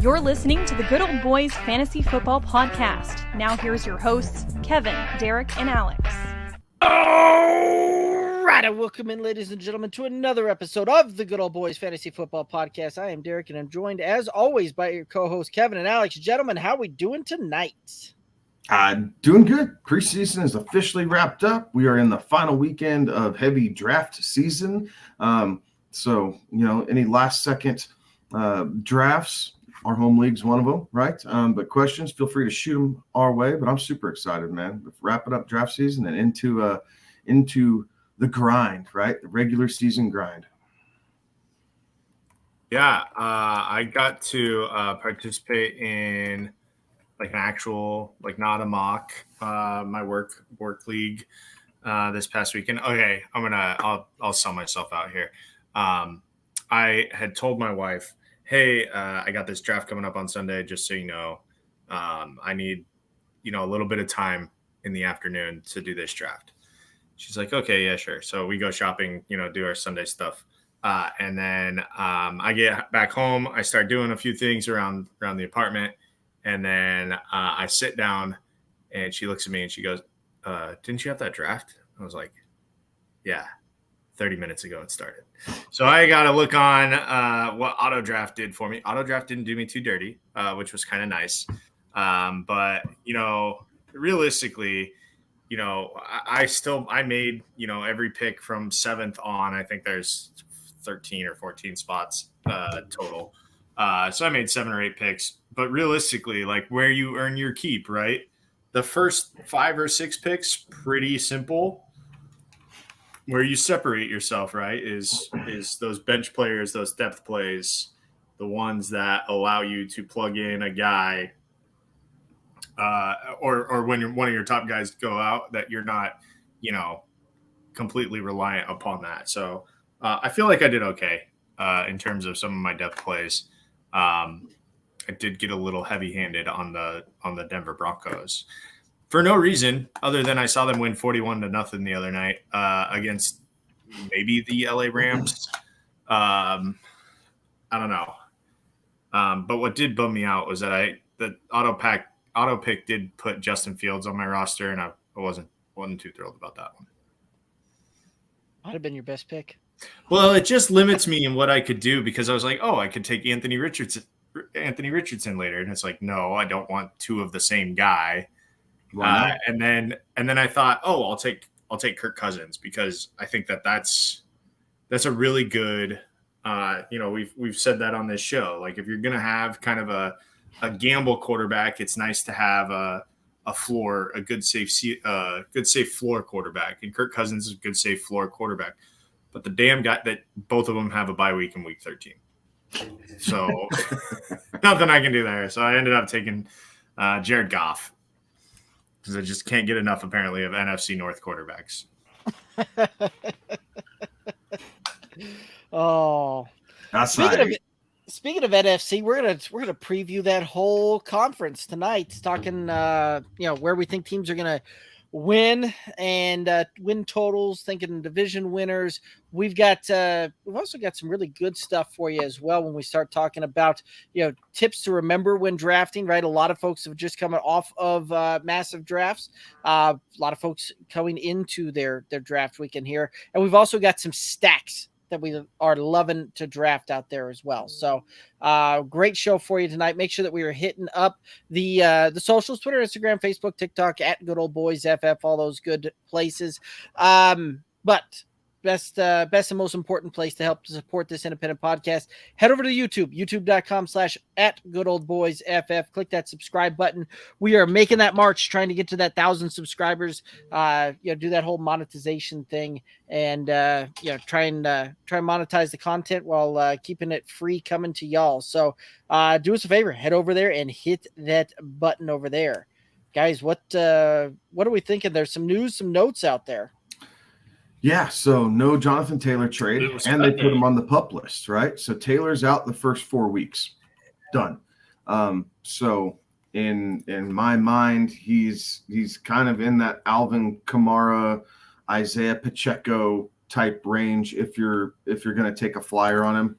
You're listening to the Good Old Boys Fantasy Football Podcast. Now here's your hosts, Kevin, Derek, and Alex. All right, welcome in, ladies and gentlemen, to another episode of the Good Old Boys Fantasy Football Podcast. I am Derek, and I'm joined, as always, by your co-hosts, Kevin and Alex. Gentlemen, how are we doing tonight? Doing good. Preseason is officially wrapped up. We are in the final weekend of heavy draft season. So, any last-second drafts, our home league's one of them, right? But questions, feel free to shoot them our way. But I'm super excited, man. Wrapping up draft season and into the grind, right? The regular season grind. Yeah, I got to participate in like an actual, like not a mock, my work league this past weekend. Okay, I'll sell myself out here. I had told my wife, hey, I got this draft coming up on Sunday, just so you know. I need, a little bit of time in the afternoon to do this draft. She's like, okay, yeah, sure. So we go shopping, do our Sunday stuff. And then I get back home. I start doing a few things around the apartment. And then I sit down and she looks at me and she goes, didn't you have that draft? I was like, yeah. 30 minutes ago it started. So I got to look on what Auto Draft did for me. Auto Draft didn't do me too dirty, which was kind of nice. But, realistically, I made, every pick from 7th on. I think there's 13 or 14 spots total. So I made 7 or 8 picks. But realistically, like where you earn your keep, right? The first 5 or 6 picks, pretty simple. Where you separate yourself, right, is those bench players, those depth plays, the ones that allow you to plug in a guy or when one of your top guys go out that you're not, completely reliant upon that. So I feel like I did okay in terms of some of my depth plays. I did get a little heavy-handed on the Denver Broncos. For no reason other than I saw them win 41-0 the other night against maybe the LA Rams. I don't know. But what did bum me out was that the auto pick did put Justin Fields on my roster, and I wasn't too thrilled about that one. Might have been your best pick. Well, it just limits me in what I could do because I was like, oh, I could take Anthony Richardson later, and it's like, no, I don't want 2 of the same guy. And then I thought, oh, I'll take Kirk Cousins because I think that's a really good, we've said that on this show. Like if you're going to have kind of a gamble quarterback, it's nice to have a floor, a good safe floor quarterback. And Kirk Cousins is a good safe floor quarterback. But the damn guy that both of them have a bye week in week 13. So nothing I can do there. So I ended up taking Jared Goff. Because I just can't get enough, apparently, of NFC North quarterbacks. Oh, speaking of NFC, we're gonna preview that whole conference tonight. Talking, where we think teams are gonna win and win totals. Thinking division winners. We've also got some really good stuff for you as well when we start talking about tips to remember when drafting. Right, a lot of folks have just come off of massive drafts. A lot of folks coming into their draft weekend here, and we've also got some stacks that we are loving to draft out there as well. So great show for you tonight. Make sure that we are hitting up the socials, Twitter, Instagram, Facebook, TikTok, at Good Old Boys FF, all those good places. But best and most important place to help to support this independent podcast, head over to YouTube, youtube.com/@GoodOldBoysFF. Click that subscribe button. We are making that march, trying to get to that 1,000 subscribers, do that whole monetization thing and, try and monetize the content while keeping it free coming to y'all. So do us a favor, head over there and hit that button over there. Guys, what are we thinking? There's some news, some notes out there. Yeah, so no Jonathan Taylor trade, and they put him on the PUP list, right? So Taylor's out the first 4 weeks. Done. So in my mind, he's kind of in that Alvin Kamara, Isaiah Pacheco type range if you're going to take a flyer on him.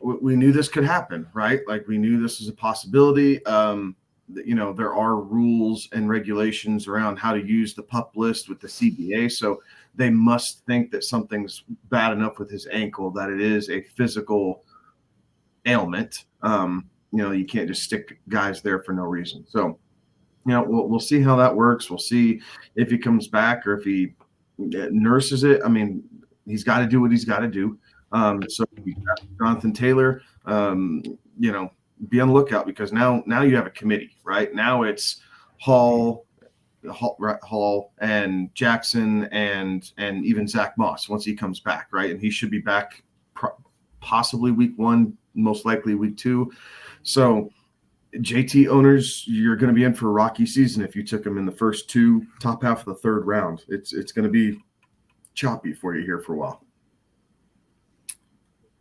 we knew this could happen, right? Like we knew this was a possibility. There are rules and regulations around how to use the PUP list with the CBA. So they must think that something's bad enough with his ankle that it is a physical ailment. You can't just stick guys there for no reason. So, we'll see how that works. We'll see if he comes back or if he nurses it. I mean, he's got to do what he's got to do. So Jonathan Taylor, be on the lookout because now you have a committee, right? Now it's Hall and Jackson and even Zach Moss once he comes back, right? And he should be back possibly week 1, most likely week 2. So JT owners, you're going to be in for a rocky season if you took him in the first 2 top half of the 3rd round. It's going to be choppy for you here for a while.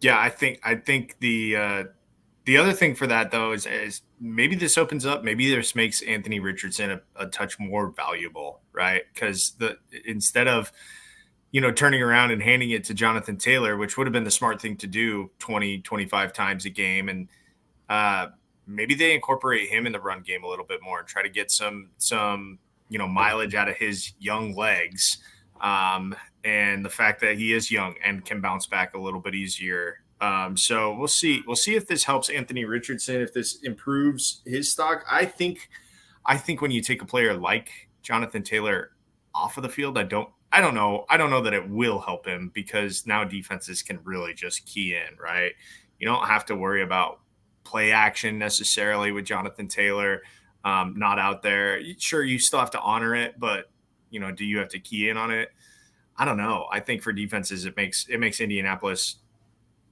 Yeah, I think the other thing for that though is maybe this opens up, maybe this makes Anthony Richardson a touch more valuable, right? Because instead of turning around and handing it to Jonathan Taylor, which would have been the smart thing to do 20, 25 times a game, and maybe they incorporate him in the run game a little bit more and try to get some mileage out of his young legs. And the fact that he is young and can bounce back a little bit easier. So we'll see. We'll see if this helps Anthony Richardson, if this improves his stock. I think when you take a player like Jonathan Taylor off of the field, I don't know that it will help him because now defenses can really just key in, right? You don't have to worry about play action necessarily with Jonathan Taylor not out there. Sure, you still have to honor it, but do you have to key in on it? I don't know. I think for defenses, it makes Indianapolis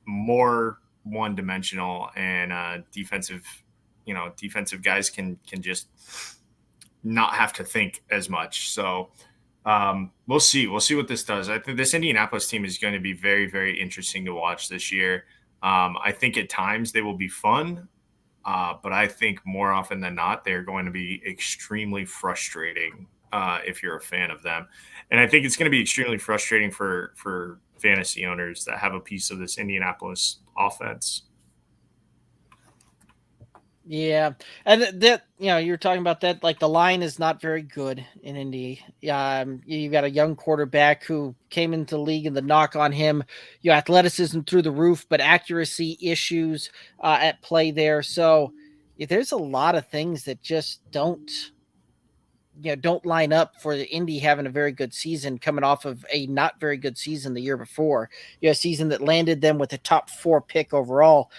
more one-dimensional, and defensive guys can just not have to think as much. So we'll see. We'll see what this does. I think this Indianapolis team is going to be very, very interesting to watch this year. I think at times they will be fun, but I think more often than not, they're going to be extremely frustrating if you're a fan of them. And I think it's going to be extremely frustrating for fantasy owners that have a piece of this Indianapolis offense. Yeah. And that, you're talking about that, like the line is not very good in Indy. You've got a young quarterback who came into the league and the knock on him, athleticism through the roof, but accuracy issues at play there. So there's a lot of things that just don't line up for the Indy having a very good season coming off of a not very good season the year before. A season that landed them with a top 4 pick overall.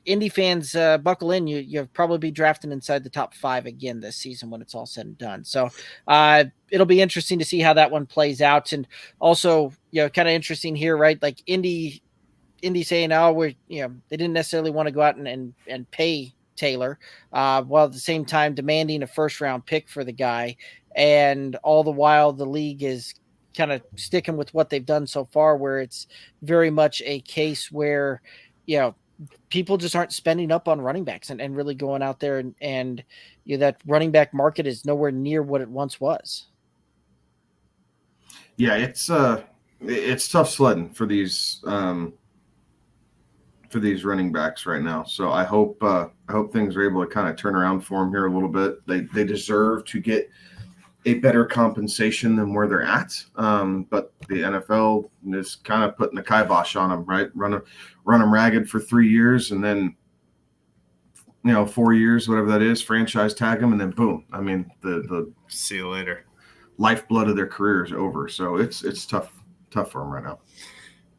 Indy fans, buckle in. You'll probably be drafting inside the top 5 again this season when it's all said and done. So it'll be interesting to see how that one plays out. And also, kind of interesting here, right? Like Indy saying, they didn't necessarily want to go out and pay Taylor, while at the same time demanding a 1st-round pick for the guy. And all the while the league is kind of sticking with what they've done so far, where it's very much a case where, people just aren't spending up on running backs and really going out there and that running back market is nowhere near what it once was. Yeah, it's tough sledding for these running backs right now. So I hope things are able to kind of turn around for them here a little bit. They deserve to get a better compensation than where they're at. But the NFL is kind of putting the kibosh on them, right? Run them ragged for 3 years and then, 4 years, whatever that is, franchise tag them, and then boom. I mean, the see you later. Lifeblood of their career is over. So it's tough for them right now.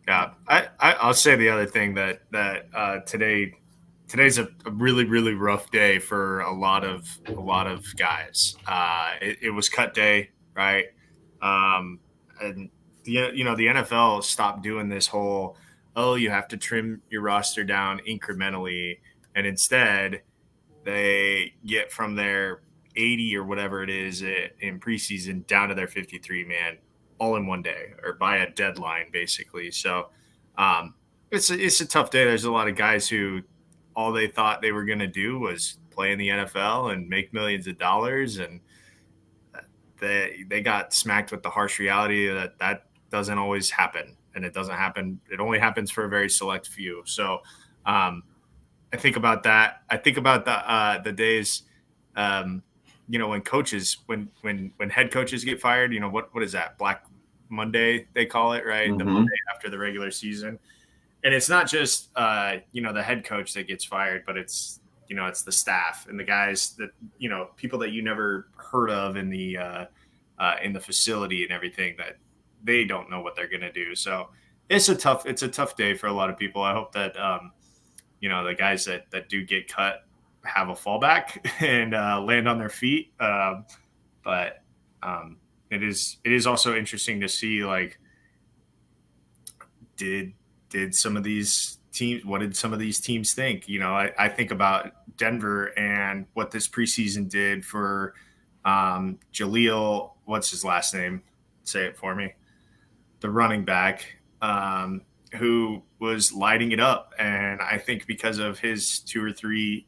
Yeah, I'll say the other thing that today's a really, really rough day for a lot of guys. It was cut day, right? And the NFL stopped doing this whole, you have to trim your roster down incrementally, and instead they get from their 80 or whatever it is in preseason down to their 53 man all in one day or by a deadline, basically. So it's a tough day. There's a lot of guys who all they thought they were going to do was play in the NFL and make millions of dollars, and they got smacked with the harsh reality that doesn't always happen. and it doesn't happen. It only happens for a very select few. So I think about that. I think about the days, when coaches, when head coaches get fired, what is that? Black Monday, they call it, right? The Monday after the regular season. And it's not just, the head coach that gets fired, but it's the staff and the guys that, people that you never heard of in the facility and everything, that they don't know what they're going to do. So it's a tough day for a lot of people. I hope that, the guys that do get cut have a fallback and land on their feet. But it is also interesting to see, like, did some of these teams, what did some of these teams think? I think about Denver and what this preseason did for Jaleel, what's his last name? Say it for me. The running back, who was lighting it up. And I think because of his 2 or 3,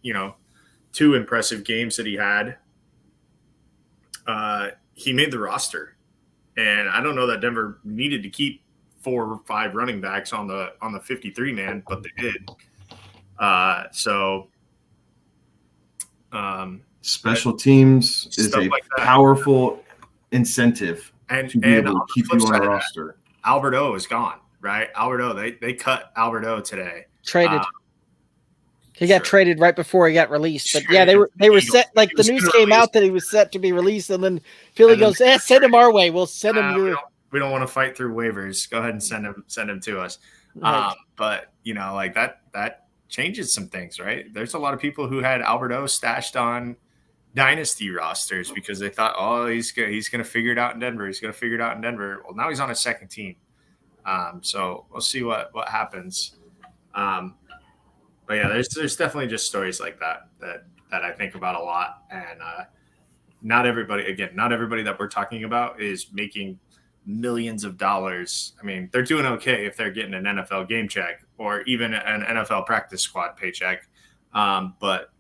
2 impressive games that he had, he made the roster. And I don't know that Denver needed to keep 4 or 5 running backs on the 53 man, but they did. Special teams is a like powerful incentive to be able to keep you on a roster. Albert O is gone, right? Albert O, they cut Albert O today. Traded. He got traded right before he got released. But yeah, they were set, like the news came out that he was set to be released, and then Philly goes, send him our way. We'll send him your. We don't want to fight through waivers. Go ahead and send him to us. Right. But like that changes some things, right? There's a lot of people who had Albert O stashed on dynasty rosters because they thought, he's going to figure it out in Denver. He's going to figure it out in Denver. Well, now he's on a second team. So we'll see what happens. But yeah, there's definitely just stories like that I think about a lot. And not everybody that we're talking about is making millions of dollars. I mean, they're doing okay if they're getting an NFL game check or even an NFL practice squad paycheck. But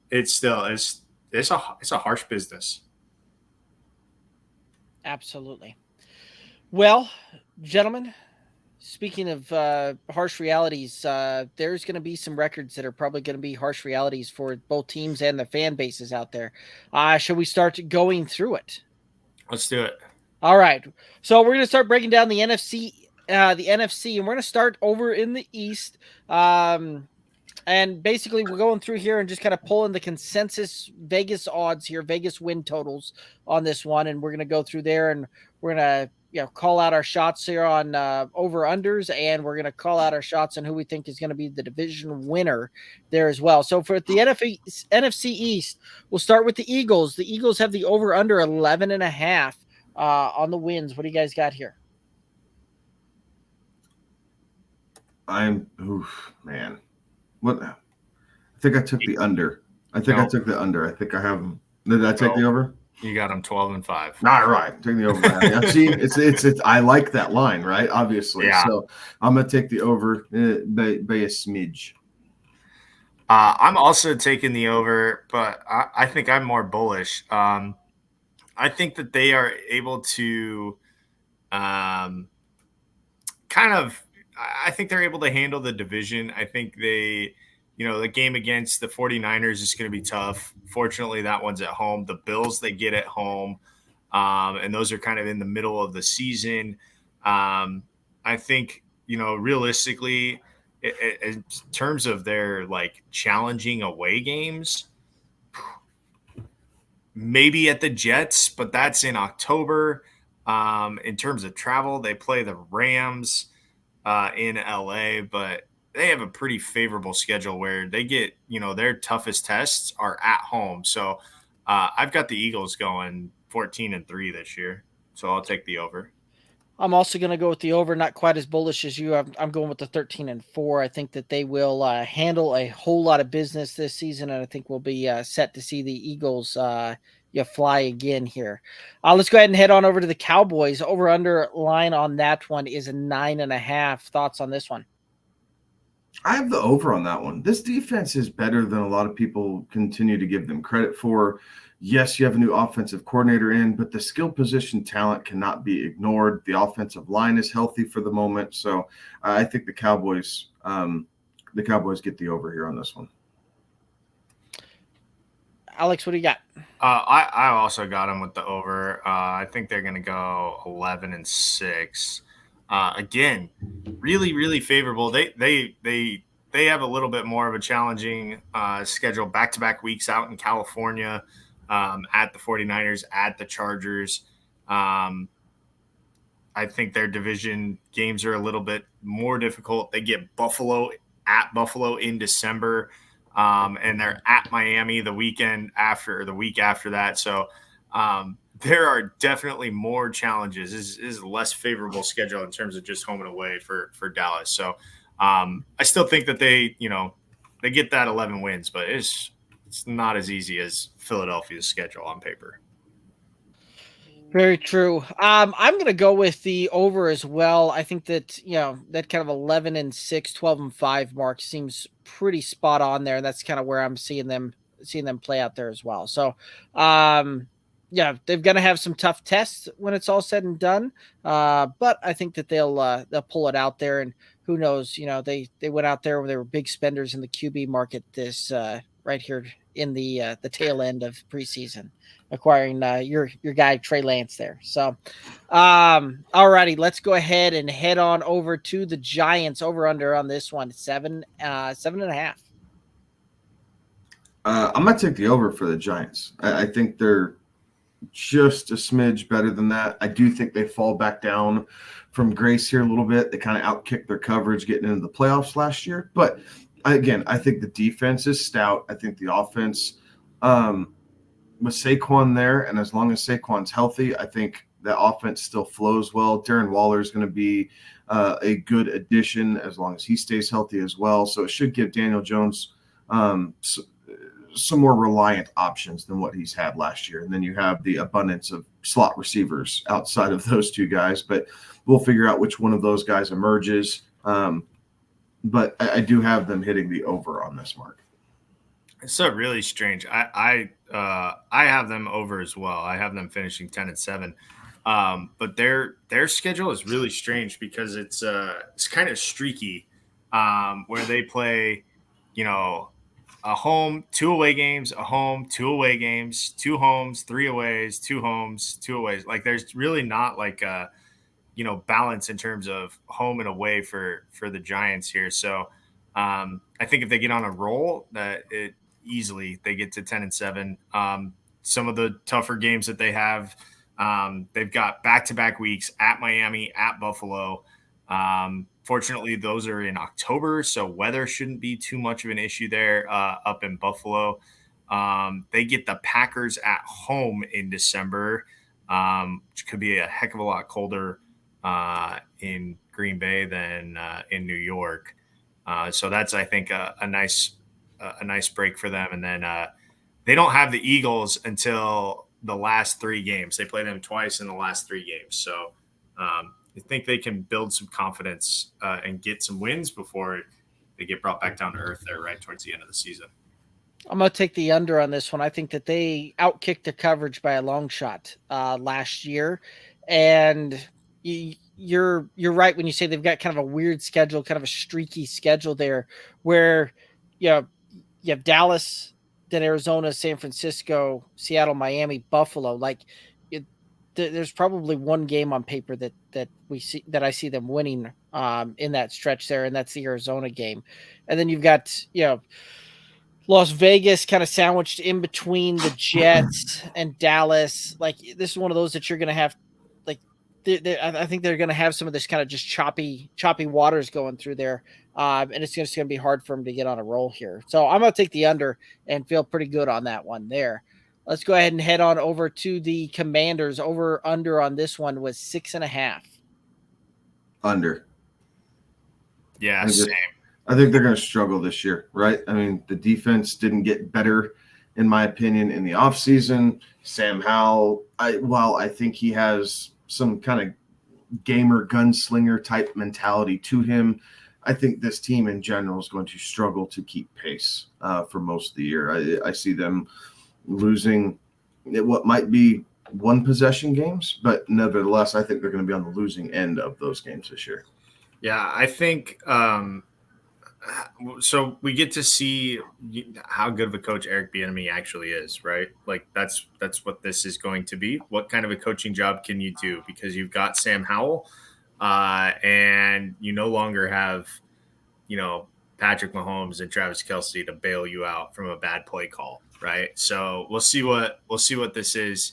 it's still it's a harsh business. Absolutely. Well, gentlemen, speaking of harsh realities, there's going to be some records that are probably going to be harsh realities for both teams and the fan bases out there. Shall we start going through it? Let's do it. All right. So we're going to start breaking down the NFC, and we're going to start over in the East. And basically, we're going through here and just kind of pulling the consensus Vegas odds here, Vegas win totals on this one. And we're going to go through there, and we're going to call out our shots here on over-unders, and we're going to call out our shots on who we think is going to be the division winner there as well. So for the NFC East, we'll start with the Eagles. The Eagles have the over-under 11.5 on the wins. What do you guys got here? Man. What? I think I took the under. I think I have them. Did I take the over? You got them 12-5. All right, take the over. See, it's. I like that line, right? Obviously, yeah. So I'm gonna take the over by a smidge. I'm also taking the over, but I think I'm more bullish. I think that they are able to, I think they're able to handle the division. I think they. The game against the 49ers is going to be tough. Fortunately, that one's at home. The Bills, they get at home, and those are kind of in the middle of the season. I think, realistically, in terms of their, challenging away games, maybe at the Jets, but that's in October. In terms of travel, they play the Rams in L.A., but they have a pretty favorable schedule where they get, their toughest tests are at home. So I've got the Eagles going 14-3 this year. So I'll take the over. I'm also going to go with the over, not quite as bullish as you. I'm going with the 13-4. I think that they will handle a whole lot of business this season, and I think we'll be set to see the Eagles fly again here. Let's go ahead and head on over to the Cowboys. Over-under line on that one is a 9.5. Thoughts on this one? I have the over on that one. This defense is better than a lot of people continue to give them credit for. Yes, you have a new offensive coordinator in, but the skill position talent cannot be ignored. The offensive line is healthy for the moment, so I think the Cowboys get the over here on this one. Alex, what do you got? I also got them with the over. I think they're going to go 11-6. Again, really, really favorable. They have a little bit more of a challenging schedule, back-to-back weeks out in California, at the 49ers, at the Chargers. I think their division games are a little bit more difficult. They get Buffalo in December, and they're at Miami the week after that. So there are definitely more challenges. This is a less favorable schedule in terms of just home and away for Dallas. So I still think that they get that 11 wins, but it's not as easy as Philadelphia's schedule on paper. Very true. I'm going to go with the over as well. I think that, that kind of 11-6, 12-5 mark seems pretty spot on there. And that's kind of where I'm seeing them play out there as well. So, they're going to have some tough tests when it's all said and done. But I think that they'll pull it out there, and who knows, they went out there where they were big spenders in the QB market this, right here in the tail end of preseason, acquiring your guy Trey Lance there. So, alrighty, let's go ahead and head on over to the Giants. Over under on this one, 7.5. I'm gonna take the over for the Giants. I think they're just a smidge better than that. I do think they fall back down from grace here a little bit. They kind of outkicked their coverage getting into the playoffs last year, but again, I think the defense is stout. I think the offense, with Saquon there, and as long as Saquon's healthy, I think the offense still flows well. Darren Waller is going to be a good addition as long as he stays healthy as well. So it should give Daniel Jones some more reliant options than what he's had last year. And then you have the abundance of slot receivers outside of those two guys, but we'll figure out which one of those guys emerges. But I do have them hitting the over on this mark. It's so really strange. I have them over as well. I have them finishing 10-7. But their schedule is really strange because it's kind of streaky, where they play, a home, 2 away games, a home, 2 away games, 2 homes, 3 aways, 2 homes, 2 aways. Like there's really not like a balance in terms of home and away for the Giants here. So I think if they get on a roll, that easily they get to 10-7. Some of the tougher games that they have, they've got back-to-back weeks at Miami, at Buffalo. Fortunately, those are in October, so weather shouldn't be too much of an issue there up in Buffalo. They get the Packers at home in December, which could be a heck of a lot colder in Green Bay than in New York. So that's, I think, a nice break for them. And then they don't have the Eagles until the last 3 games. They play them twice in the last 3 games. So I think they can build some confidence and get some wins before they get brought back down to earth there right towards the end of the season. I'm going to take the under on this one. I think that they outkicked their coverage by a long shot last year. And you're right when you say they've got kind of a weird schedule, kind of a streaky schedule there where you have Dallas, then Arizona, San Francisco, Seattle, Miami, Buffalo. Like there's probably one game on paper that I see them winning in that stretch there, and that's the Arizona game. And then you've got Las Vegas kind of sandwiched in between the Jets and Dallas. Like this is one of those that you're going to have. Like I think they're going to have some of this kind of just choppy waters going through there, and it's just going to be hard for them to get on a roll here. So I'm going to take the under and feel pretty good on that one there. Let's go ahead and head on over to the Commanders. Over under on this one was 6.5. Under. Yeah, same. I think they're going to struggle this year, right? I mean, the defense didn't get better, in my opinion, in the offseason. Sam Howell, while I think he has some kind of gamer gunslinger type mentality to him, I think this team in general is going to struggle to keep pace for most of the year. I see them losing what might be one possession games, but nevertheless, I think they're going to be on the losing end of those games this year. Yeah, I think so. We get to see how good of a coach Eric Bieniemy actually is, right? Like that's what this is going to be. What kind of a coaching job can you do? Because you've got Sam Howell, and you no longer have, Patrick Mahomes and Travis Kelce to bail you out from a bad play call, right? So we'll see what this is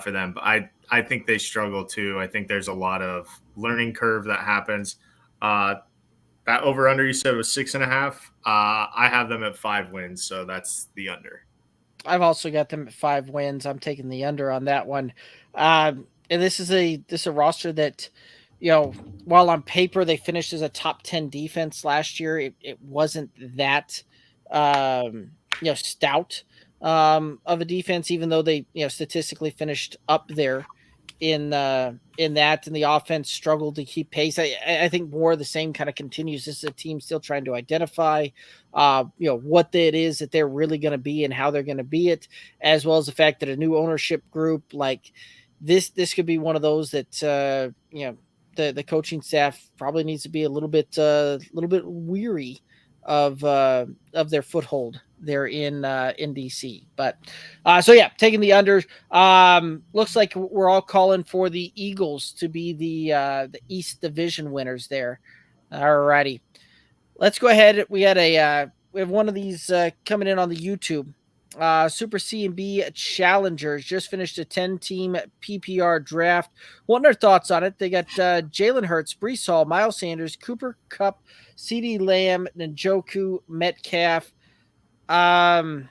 for them. But I think they struggle too. I think there's a lot of learning curve that happens. That over under you said was 6.5. I have them at 5 wins, so that's the under. I've also got them at 5 wins. I'm taking the under on that one. And this is a roster that, while on paper they finished as a top 10 defense last year, it wasn't that stout of a defense, even though they statistically finished up there in that, and the offense struggled to keep pace. I think more of the same kind of continues. This is a team still trying to identify what it is that they're really going to be and how they're going to be it, as well as the fact that a new ownership group like this could be one of those that the coaching staff probably needs to be a little bit weary of their foothold there in DC. But taking the under. Looks like we're all calling for the Eagles to be the East Division winners there. Alrighty, let's go ahead. We have one of these coming in on the YouTube. Super C&B Challengers just finished a 10-team PPR draft. What are their thoughts on it? They got Jalen Hurts, Breece Hall, Miles Sanders, Cooper Kupp, CeeDee Lamb, Njoku, Metcalf. And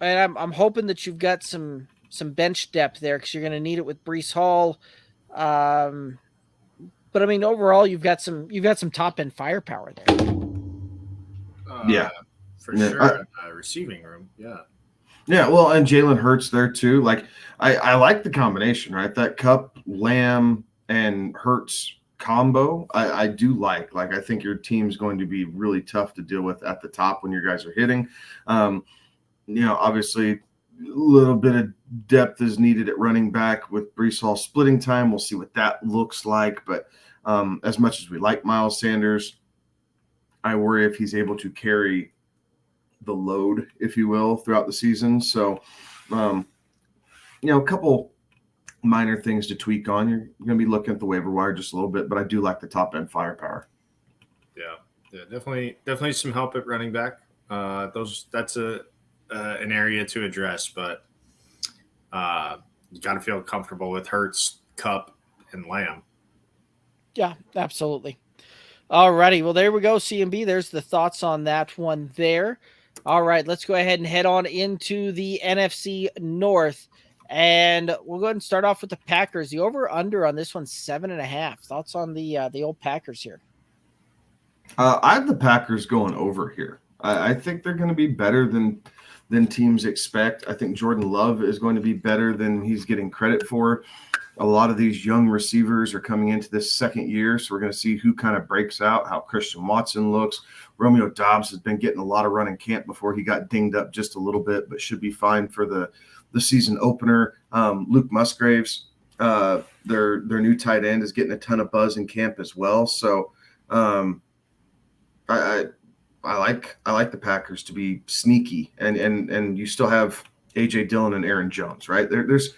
I'm hoping that you've got some bench depth there because you're going to need it with Breece Hall. But I mean, overall, you've got some top end firepower there. Yeah, for sure. Receiving room, yeah. Yeah, well, and Jalen Hurts there too. Like I like the combination, right? That Kupp, Lamb, and Hurts combo, I do like. Like I think your team's going to be really tough to deal with at the top when your guys are hitting. Obviously a little bit of depth is needed at running back with Breece Hall splitting time. We'll see what that looks like. But as much as we like Miles Sanders, I worry if he's able to carry the load, if you will, throughout the season. So, a couple minor things to tweak on. You're going to be looking at the waiver wire just a little bit, but I do like the top end firepower. Yeah, definitely some help at running back. That's an area to address, but you got to feel comfortable with Hurts, Kupp, and Lamb. Yeah, absolutely. Alrighty, well there we go. C&B, there's the thoughts on that one there. All right, let's go ahead and head on into the NFC North. And we'll go ahead and start off with the Packers. The over-under on this one's 7.5. Thoughts on the old Packers here? I have the Packers going over here. I think they're going to be better than teams expect. I think Jordan Love is going to be better than he's getting credit for. A lot of these young receivers are coming into this second year, so we're going to see who kind of breaks out, how Christian Watson looks. Romeo Doubs has been getting a lot of run in camp before he got dinged up just a little bit, but should be fine for the season opener. Luke Musgraves, their new tight end, is getting a ton of buzz in camp as well. So I like the Packers to be sneaky, and you still have A.J. Dillon and Aaron Jones, right? There's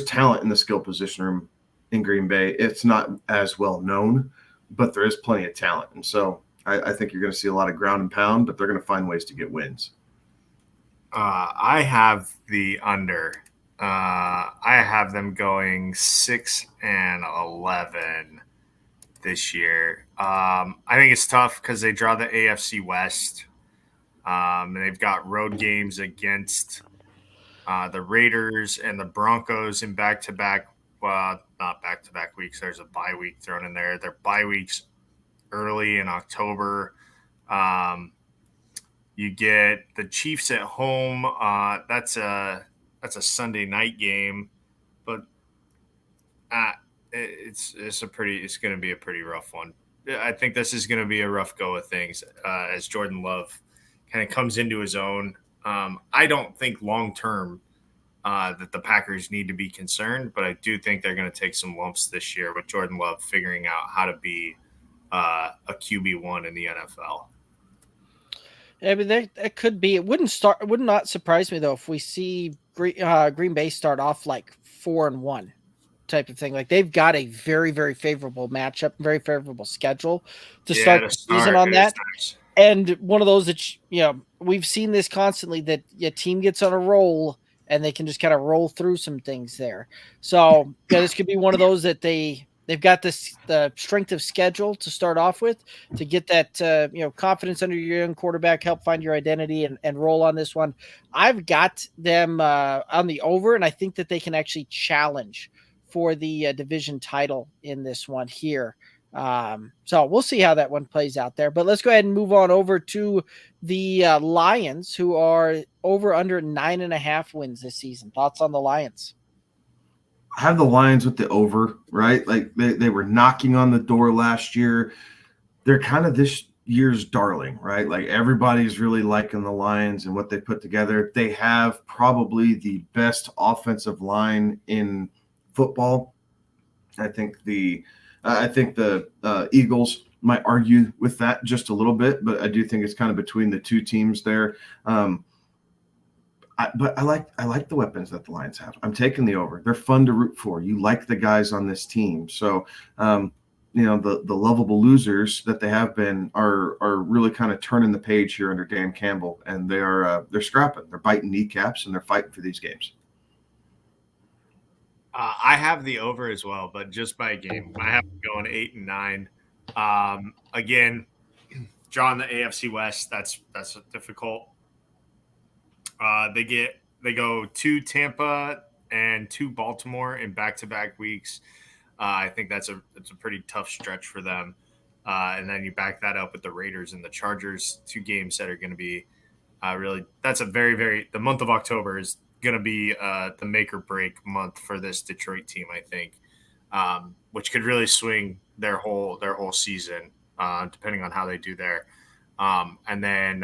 talent in the skill position room in Green Bay. It's not as well known, but there is plenty of talent. And so I think you're going to see a lot of ground and pound, but they're going to find ways to get wins. I have the under. I have them going 6-11 this year. I think it's tough because they draw the AFC West. And they've got road games against the Raiders and the Broncos in back-to-back, not back-to-back weeks. There's a bye week thrown in there. Their bye weeks early in October. You get the Chiefs at home. That's a Sunday night game, but it's going to be a pretty rough one. I think this is going to be a rough go of things as Jordan Love kind of comes into his own. I don't think long-term that the Packers need to be concerned, but I do think they're going to take some lumps this year with Jordan Love figuring out how to be a QB1 in the NFL. I mean, that could be. It would not surprise me though if we see Green Bay start off like 4-1 type of thing. Like they've got a very, very favorable matchup, very favorable schedule to start the season on that. Nice. And one of those that we've seen this constantly, that a team gets on a roll and they can just kind of roll through some things there. So this could be one of those that they've got the strength of schedule to start off with to get that confidence under your young quarterback, help find your identity and roll on this one. I've got them on the over, and I think that they can actually challenge for the division title in this one here. So we'll see how that one plays out there. But let's go ahead and move on over to the Lions, who are over under 9.5 wins this season. Thoughts on the Lions? I have the Lions with the over, right? Like they were knocking on the door last year. They're kind of this year's darling, right? Like everybody's really liking the Lions and what they put together. They have probably the best offensive line in football. I think the Eagles might argue with that just a little bit, but I do think it's kind of between the two teams there. But I like the weapons that the Lions have. I'm taking the over. They're fun to root for. You like the guys on this team. So, the lovable losers that they have been are really kind of turning the page here under Dan Campbell, and they're scrapping. They're biting kneecaps, and they're fighting for these games. I have the over as well, but just by a game. I have them going 8 and 9. Again, drawing the AFC West. That's difficult. They go to Tampa and to Baltimore in back-to-back weeks. I think that's a pretty tough stretch for them. And then you back that up with the Raiders and the Chargers, 2 games that are going to be really. That's a very, very. The month of October is going to be the make or break month for this Detroit team, I think, which could really swing their whole season, depending on how they do there. And then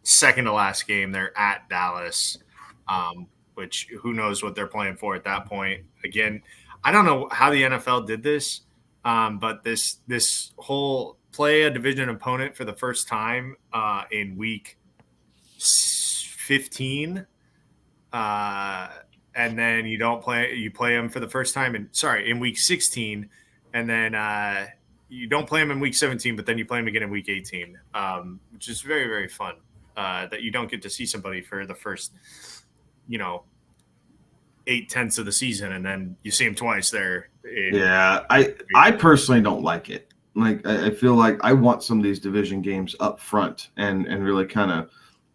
second to last game, they're at Dallas, which who knows what they're playing for at that point. Again, I don't know how the NFL did this, but this whole play a division opponent for the first time in week 15. And then you play them for the first time in week 16, and then you don't play them in week 17, but then you play them again in week 18, which is very, very fun. That you don't get to see somebody for the first, 8/10 of the season, and then you see them twice there. I personally don't like it. Like I feel like I want some of these division games up front and really kind of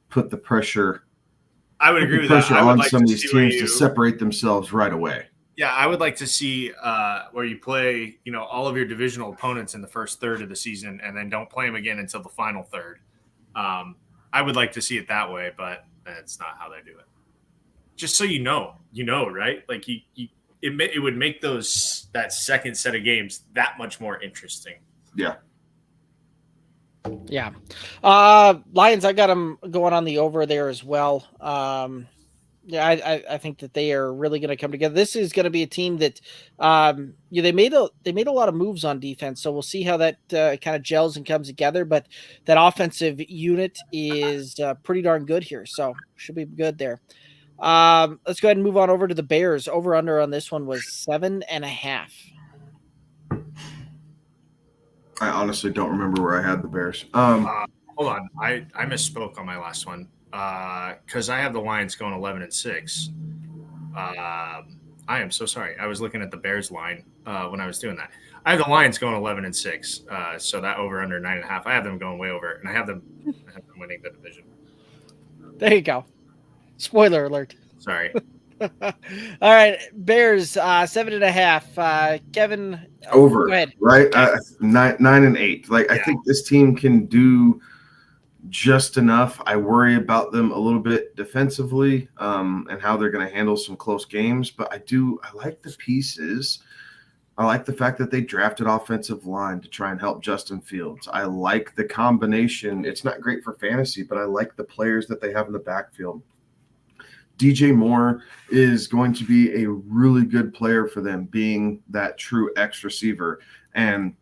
put the pressure. I would agree with that. Pressure on some of these teams to separate themselves right away. Yeah, I would like to see where you play, all of your divisional opponents in the first third of the season, and then don't play them again until the final third. I would like to see it that way, but that's not how they do it. Just so you know, right? Like it would make that second set of games that much more interesting. Yeah. Yeah. Lions, I got them going on the over there as well. I think that they are really going to come together. This is going to be a team that they made a lot of moves on defense, so we'll see how that kind of gels and comes together. But that offensive unit is pretty darn good here, so should be good there. Let's go ahead and move on over to the Bears. Over under on this one was 7.5. I honestly don't remember where I had the Bears. Hold on, I misspoke on my last one. Because I have the Lions going 11-6. I am so sorry. I was looking at the Bears line when I was doing that. I have the Lions going 11-6. So that over under 9.5. I have them going way over, and I have them winning the division. There you go. Spoiler alert. Sorry. All right, Bears 7.5. Kevin, over. Go ahead. Right, 9 and 8. Like I think this team can do just enough. I worry about them a little bit defensively and how they're going to handle some close games, but I like the pieces. I like the fact that they drafted offensive line to try and help Justin Fields. I like the combination. It's not great for fantasy, but I like the players that they have in the backfield. DJ Moore is going to be a really good player for them, being that true X receiver. And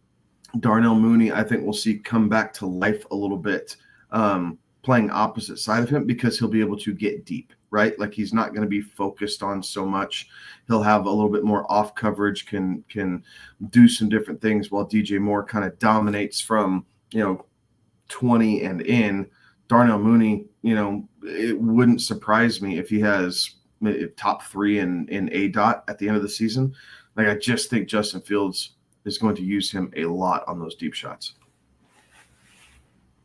Darnell Mooney, I think we'll see come back to life a little bit, playing opposite side of him, because he'll be able to get deep, right? Like, he's not going to be focused on so much. He'll have a little bit more off coverage, can do some different things, while DJ Moore kind of dominates from, 20 and in. Darnell Mooney, it wouldn't surprise me if he has top 3 in ADOT at the end of the season. Like, I just think Justin Fields is going to use him a lot on those deep shots.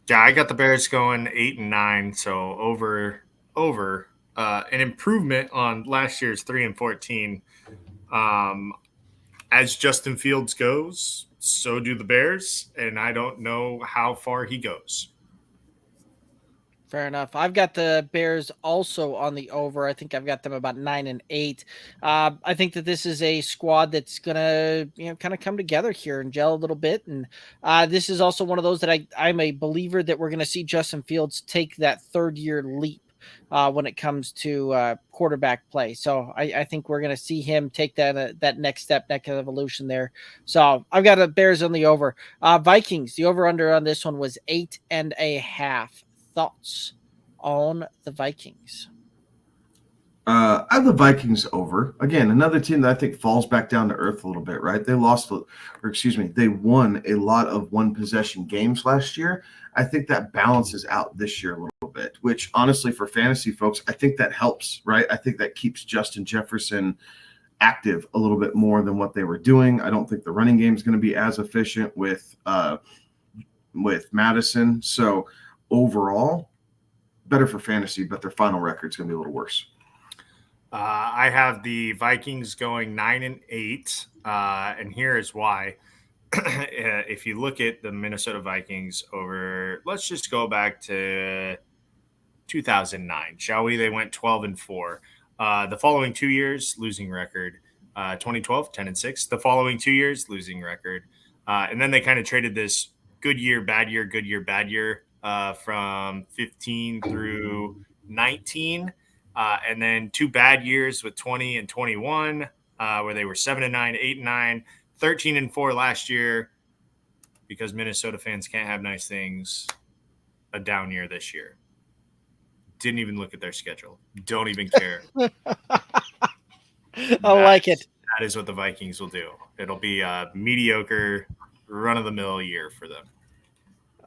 Yeah, I got the Bears going 8 and 9, so over. An improvement on last year's 3 and 14. As Justin Fields goes, so do the Bears, and I don't know how far he goes. Fair enough. I've got the Bears also on the over. I think I've got them about 9 and 8. I think that this is a squad that's gonna, kind of come together here and gel a little bit. And this is also one of those that I'm a believer that we're gonna see Justin Fields take that third-year leap when it comes to quarterback play. So I think we're gonna see him take that next step, next evolution there. So I've got the Bears on the over. Vikings, the over/under on this one was 8.5. Thoughts on the Vikings? I have the Vikings over. Again, another team that I think falls back down to earth a little bit, right? They won a lot of one-possession games last year. I think that balances out this year a little bit, which honestly, for fantasy folks, I think that helps, right? I think that keeps Justin Jefferson active a little bit more than what they were doing. I don't think the running game is going to be as efficient with Madison. So overall, better for fantasy, but their final record is going to be a little worse. I have the Vikings going 9 and 8, and here is why. If you look at the Minnesota Vikings over, let's just go back to 2009, shall we? They went 12 and 4. The following 2 years, losing record. 2012, 10 and 6. The following 2 years, losing record. And then they kind of traded this good year, bad year, good year, bad year. From 15 through 19, and then 2 bad years with 20 and 21, where they were 7 and 9, 8 and 9, 13 and 4 last year, because Minnesota fans can't have nice things. A down year this year. Didn't even look at their schedule. Don't even care. I like it. That is what the Vikings will do. It'll be a mediocre, run-of-the-mill year for them.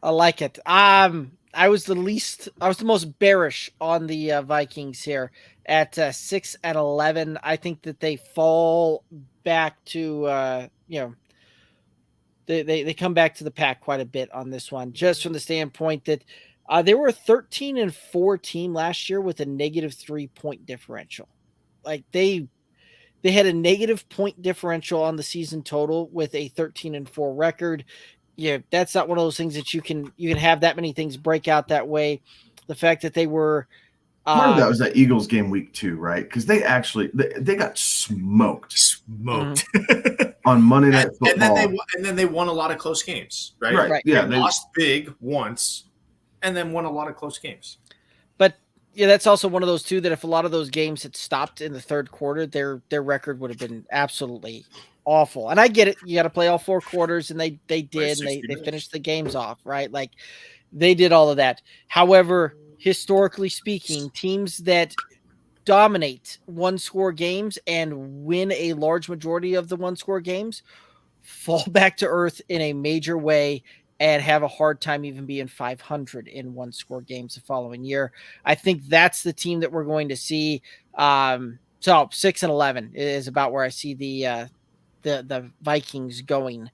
I like it. I was the most bearish on the Vikings here at 6 and 11. I think that they fall back to, they come back to the pack quite a bit on this one, just from the standpoint that they were a 13 and 4 team last year with a negative 3-point differential. Like they had a negative point differential on the season total with a 13 and 4 record. Yeah, that's not one of those things that you can have that many things break out that way. The fact that they were part of that was that Eagles game week 2, right? Because they got smoked on Monday Night Football, and then they won a lot of close games, right? Right. Yeah, they lost big once, and then won a lot of close games. But yeah, that's also one of those too that if a lot of those games had stopped in the third quarter, their record would have been absolutely awful. And I get it. You got to play all 4 quarters, and they did, and they finished the games off, right? Like they did all of that. However, historically speaking, teams that dominate one-score games and win a large majority of the one-score games fall back to earth in a major way and have a hard time even being 500 in one-score games the following year. I think that's the team that we're going to see. So 6 and 11 is about where I see the Vikings going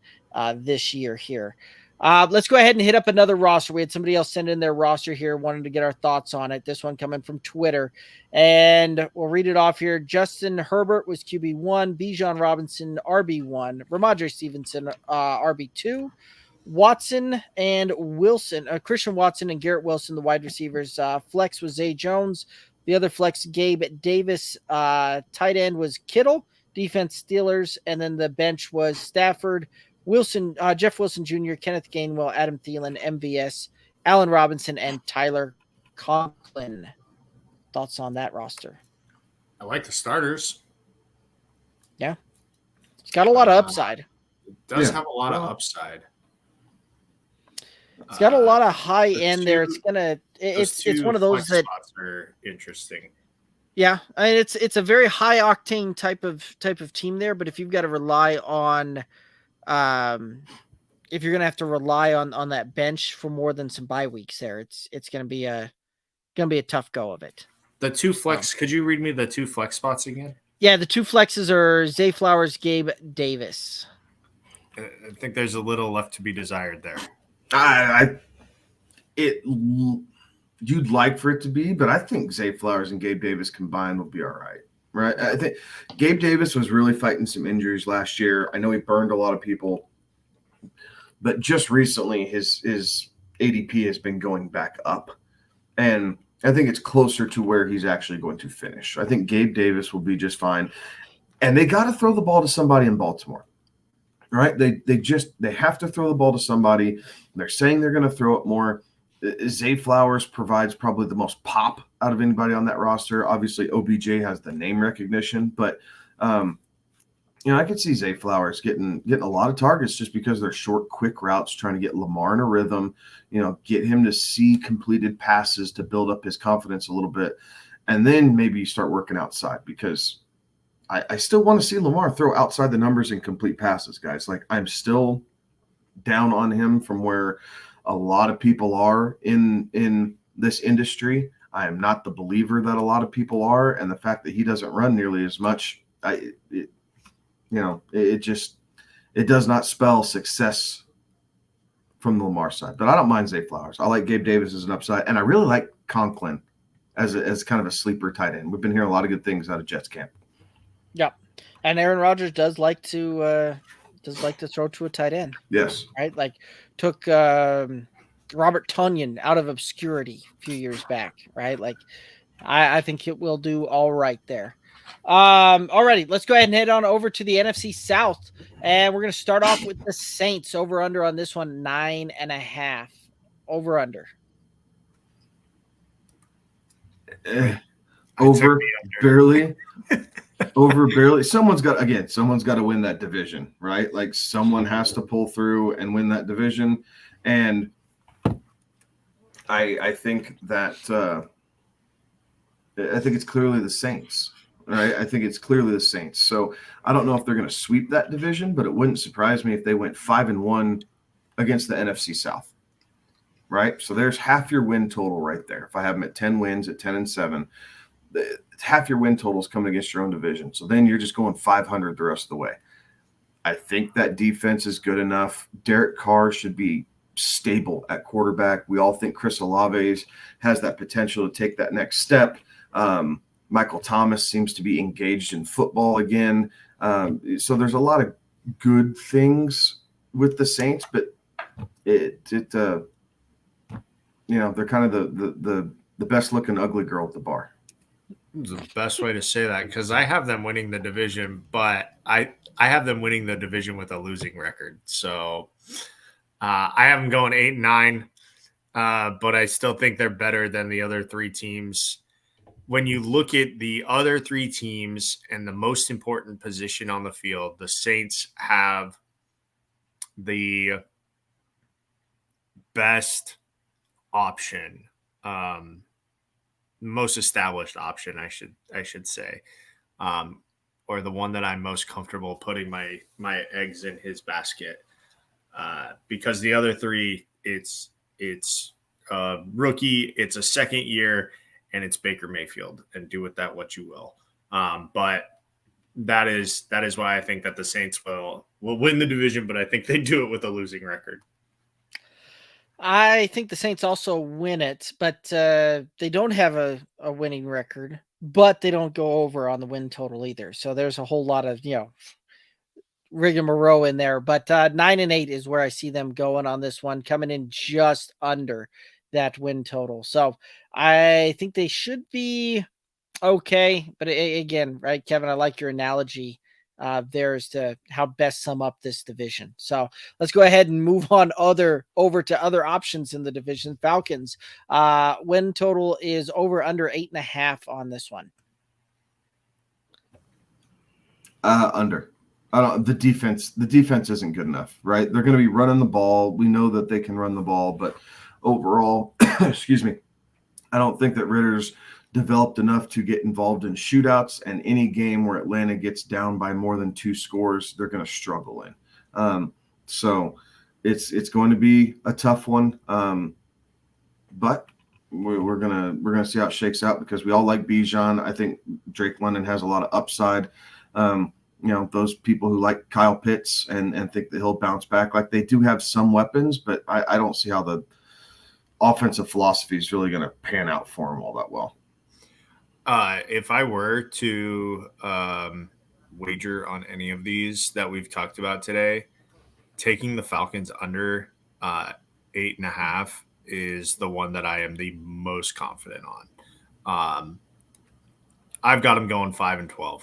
this year here. Let's go ahead and hit up another roster. We had somebody else send in their roster here, wanting to get our thoughts on it. This one coming from Twitter, and we'll read it off here. Justin Herbert was QB1, Bijan Robinson RB1, Ramondre Stevenson RB2, Watson and Wilson, Christian Watson and Garrett Wilson, the wide receivers. Flex was Zay Jones. The other flex, Gabe Davis. Tight end was Kittle. Defense, Steelers. And then the bench was Stafford, Wilson, Jeff Wilson Jr., Kenneth Gainwell, Adam Thielen, MVS, Allen Robinson, and Tyler Conklin. Thoughts on that roster? I like the starters. Yeah. It's got a lot of upside. It does have a lot of upside. It's got a lot of high end there. It's one of those that spots are interesting. Yeah, I mean, it's a very high octane type of team there. But if you've got to rely on, if you're gonna have to rely on that bench for more than some bye weeks, there, it's gonna be a tough go of it. The two flex. Could you read me the two flex spots again? Yeah, the two flexes are Zay Flowers, Gabe Davis. I think there's a little left to be desired there. You'd like for it to be, but I think Zay Flowers and Gabe Davis combined will be all right. Right? I think Gabe Davis was really fighting some injuries last year. I know he burned a lot of people, but just recently his ADP has been going back up, and I think it's closer to where he's actually going to finish. I think Gabe Davis will be just fine, and they got to throw the ball to somebody in Baltimore. Right? They have to throw the ball to somebody. They're saying they're going to throw it more. Zay Flowers provides probably the most pop out of anybody on that roster. Obviously, OBJ has the name recognition, but I could see Zay Flowers getting a lot of targets just because they're short, quick routes, trying to get Lamar in a rhythm. Get him to see completed passes to build up his confidence a little bit, and then maybe start working outside because I still want to see Lamar throw outside the numbers and complete passes, guys. Like, I'm still down on him from where a lot of people are in this industry. I am not the believer that a lot of people are, and the fact that he doesn't run nearly as much, it does not spell success from the Lamar side. But I don't mind Zay Flowers. I like Gabe Davis as an upside, and I really like Conklin as kind of a sleeper tight end. We've been hearing a lot of good things out of Jets camp. Yeah, and Aaron Rodgers does like to throw to a tight end. Yes, right. Like took Robert Tonyan out of obscurity a few years back. Right. Like I think it will do all right there. Alrighty, let's go ahead and head on over to the NFC South, and we're going to start off with the Saints. Over under on this one, 9.5. Over under. Over barely. Over barely. Someone's got to win that division, right? Like, someone has to pull through and win that division, and I think that I think it's clearly the Saints. Right? I think it's clearly the Saints. So I don't know if they're going to sweep that division, but it wouldn't surprise me if they went 5-1 against the NFC South. Right? So there's half your win total right there. If I have them at 10 wins, at 10-7, half your win total is coming against your own division. So then you're just going 500 the rest of the way. I think that defense is good enough. Derek Carr should be stable at quarterback. We all think Chris Olave has that potential to take that next step. Michael Thomas seems to be engaged in football again. So there's a lot of good things with the Saints, but they're kind of the best looking ugly girl at the bar. It's the best way to say that, because I have them winning the division, but I have them winning the division with a losing record. So I have them going 8-9, but I still think they're better than the other three teams. When you look at the other three teams and the most important position on the field, the Saints have the best option, most established option, I should say, or the one that I'm most comfortable putting my eggs in his basket, because the other three, it's rookie, it's a second year, and it's Baker Mayfield, and do with that what you will. But that is why I think that the Saints will win the division, but I think they do it with a losing record. I think the Saints also win it, but they don't have a winning record, but they don't go over on the win total either. So there's a whole lot of, rigmarole in there, but 9-8 is where I see them going on this one, coming in just under that win total. So I think they should be okay. But again, right, Kevin, I like your analogy there as to how best sum up this division. So let's go ahead and move on over to other options in the division. Falcons win total is over under 8.5 on this one. Under. The defense isn't good enough, right? They're going to be running the ball. We know that they can run the ball, but overall, excuse me, I don't think that Ritter's developed enough to get involved in shootouts, and any game where Atlanta gets down by more than 2 scores, they're going to struggle in. So it's going to be a tough one. But we're gonna see how it shakes out, because we all like Bijan. I think Drake London has a lot of upside. Those people who like Kyle Pitts and think that he'll bounce back, like, they do have some weapons, but I don't see how the offensive philosophy is really going to pan out for him all that well. If I were to wager on any of these that we've talked about today, taking the Falcons under 8.5 is the one that I am the most confident on. I've got them going 5-12.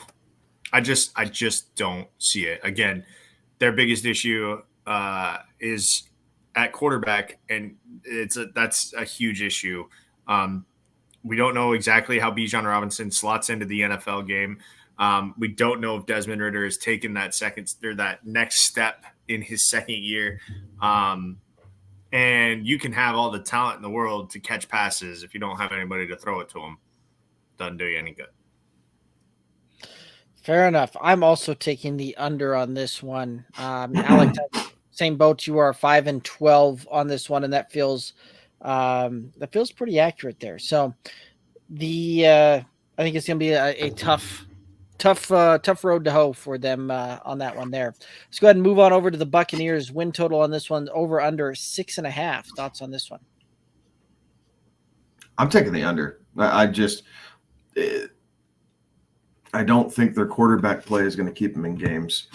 I just don't see it. Again, their biggest issue is at quarterback, and that's a huge issue. We don't know exactly how Bijan Robinson slots into the NFL game. We don't know if Desmond Ridder has taken that next step in his second year. And you can have all the talent in the world to catch passes if you don't have anybody to throw it to him. Doesn't do you any good. Fair enough. I'm also taking the under on this one. Alex, same boat you are, 5-12 on this one, and that feels pretty accurate there. So I think it's going to be a tough road to hoe for them on that one there. Let's go ahead and move on over to the Buccaneers. Win total on this one over under 6.5. Thoughts on this one? I'm taking the under. I don't think their quarterback play is going to keep them in games.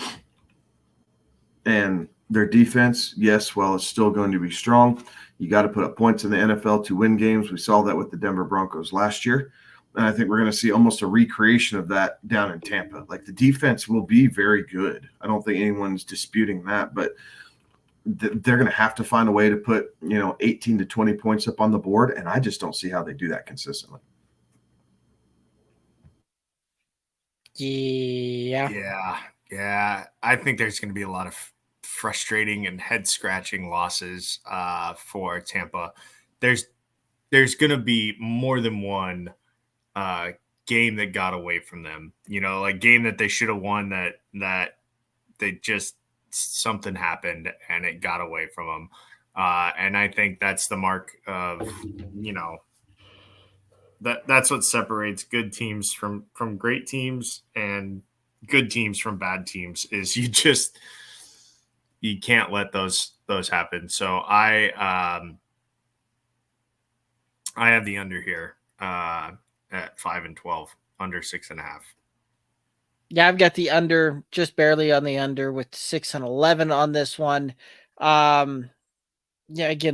And their defense, yes, while it's still going to be strong, you got to put up points in the NFL to win games. We saw that with the Denver Broncos last year. And I think we're going to see almost a recreation of that down in Tampa. Like, the defense will be very good. I don't think anyone's disputing that, but they're going to have to find a way to put, 18 to 20 points up on the board. And I just don't see how they do that consistently. Yeah. I think there's going to be a lot of frustrating and head-scratching losses for Tampa. There's going to be more than one game that got away from them. Like game that they should have won that they just something happened and it got away from them. And I think that's the mark of that's what separates good teams from great teams and good teams from bad teams is you can't let those happen. So I have the under here at 5-12, under 6.5. Yeah, I've got the under, just barely on the under, with 6-11 on this one. Again,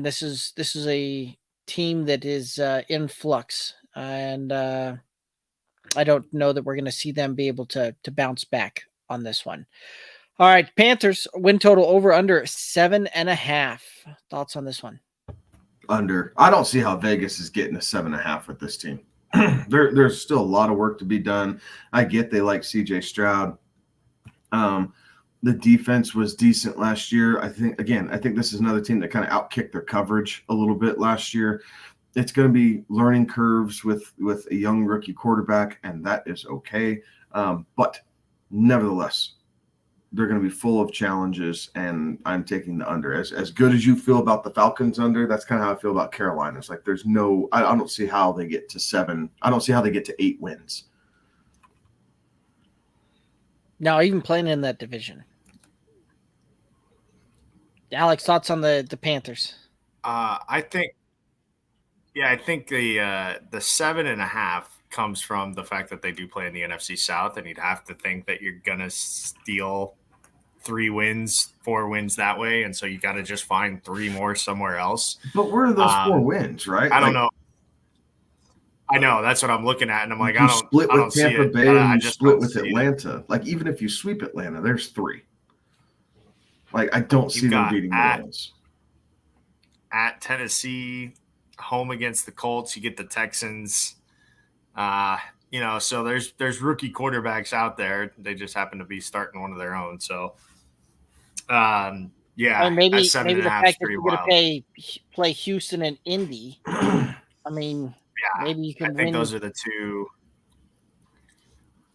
this is a team that is in flux. And I don't know that we're going to see them be able to bounce back on this one. All right, Panthers win total over under 7.5. Thoughts on this one? Under. I don't see how Vegas is getting a 7.5 with this team. There's still a lot of work to be done. I get they like CJ Stroud. The defense was decent last year. I think this is another team that kind of outkicked their coverage a little bit last year. It's going to be learning curves with a young rookie quarterback, and that is okay. But nevertheless, they're going to be full of challenges, and I'm taking the under. As good as you feel about the Falcons under, that's kind of how I feel about Carolina. It's like I don't see how they get to 7. I don't see how they get to 8 wins. Now, even playing in that division. Alex, thoughts on the Panthers? I think the 7.5 comes from the fact that they do play in the NFC South, and you'd have to think that you're gonna steal 3 wins, 4 wins that way, and so you got to just find 3 more somewhere else. But where are those 4 wins, right? I don't know. I know, that's what I'm looking at, and I'm like, you split with Tampa Bay and you split with Atlanta. Like, even if you sweep Atlanta, there's 3. Like, I don't see them beating the Rams. At Tennessee, home against the Colts, you get the Texans. So there's rookie quarterbacks out there. They just happen to be starting one of their own. So, and maybe the fact that you're going to play Houston and Indy. I mean, maybe you can. I think those are the 2.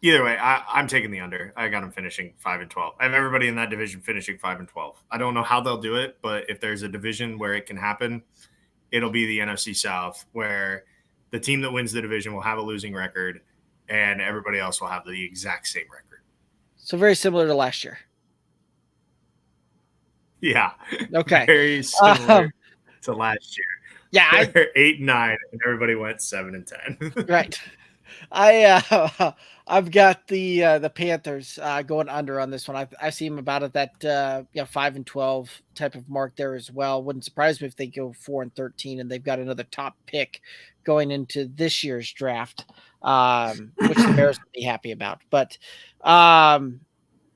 Either way, I'm taking the under. I got them finishing 5-12. I have everybody in that division finishing 5-12. I don't know how they'll do it, but if there's a division where it can happen, it'll be the NFC South, where the team that wins the division will have a losing record, and everybody else will have the exact same record. So very similar to last year. Yeah. Okay. Very similar to last year. Yeah. 8-9, and everybody went 7-10. Right. I've got the Panthers going under on this one. I see them about at that 5-12 type of mark there as well. Wouldn't surprise me if they go 4-13 and they've got another top pick going into this year's draft, which the Bears would be happy about. But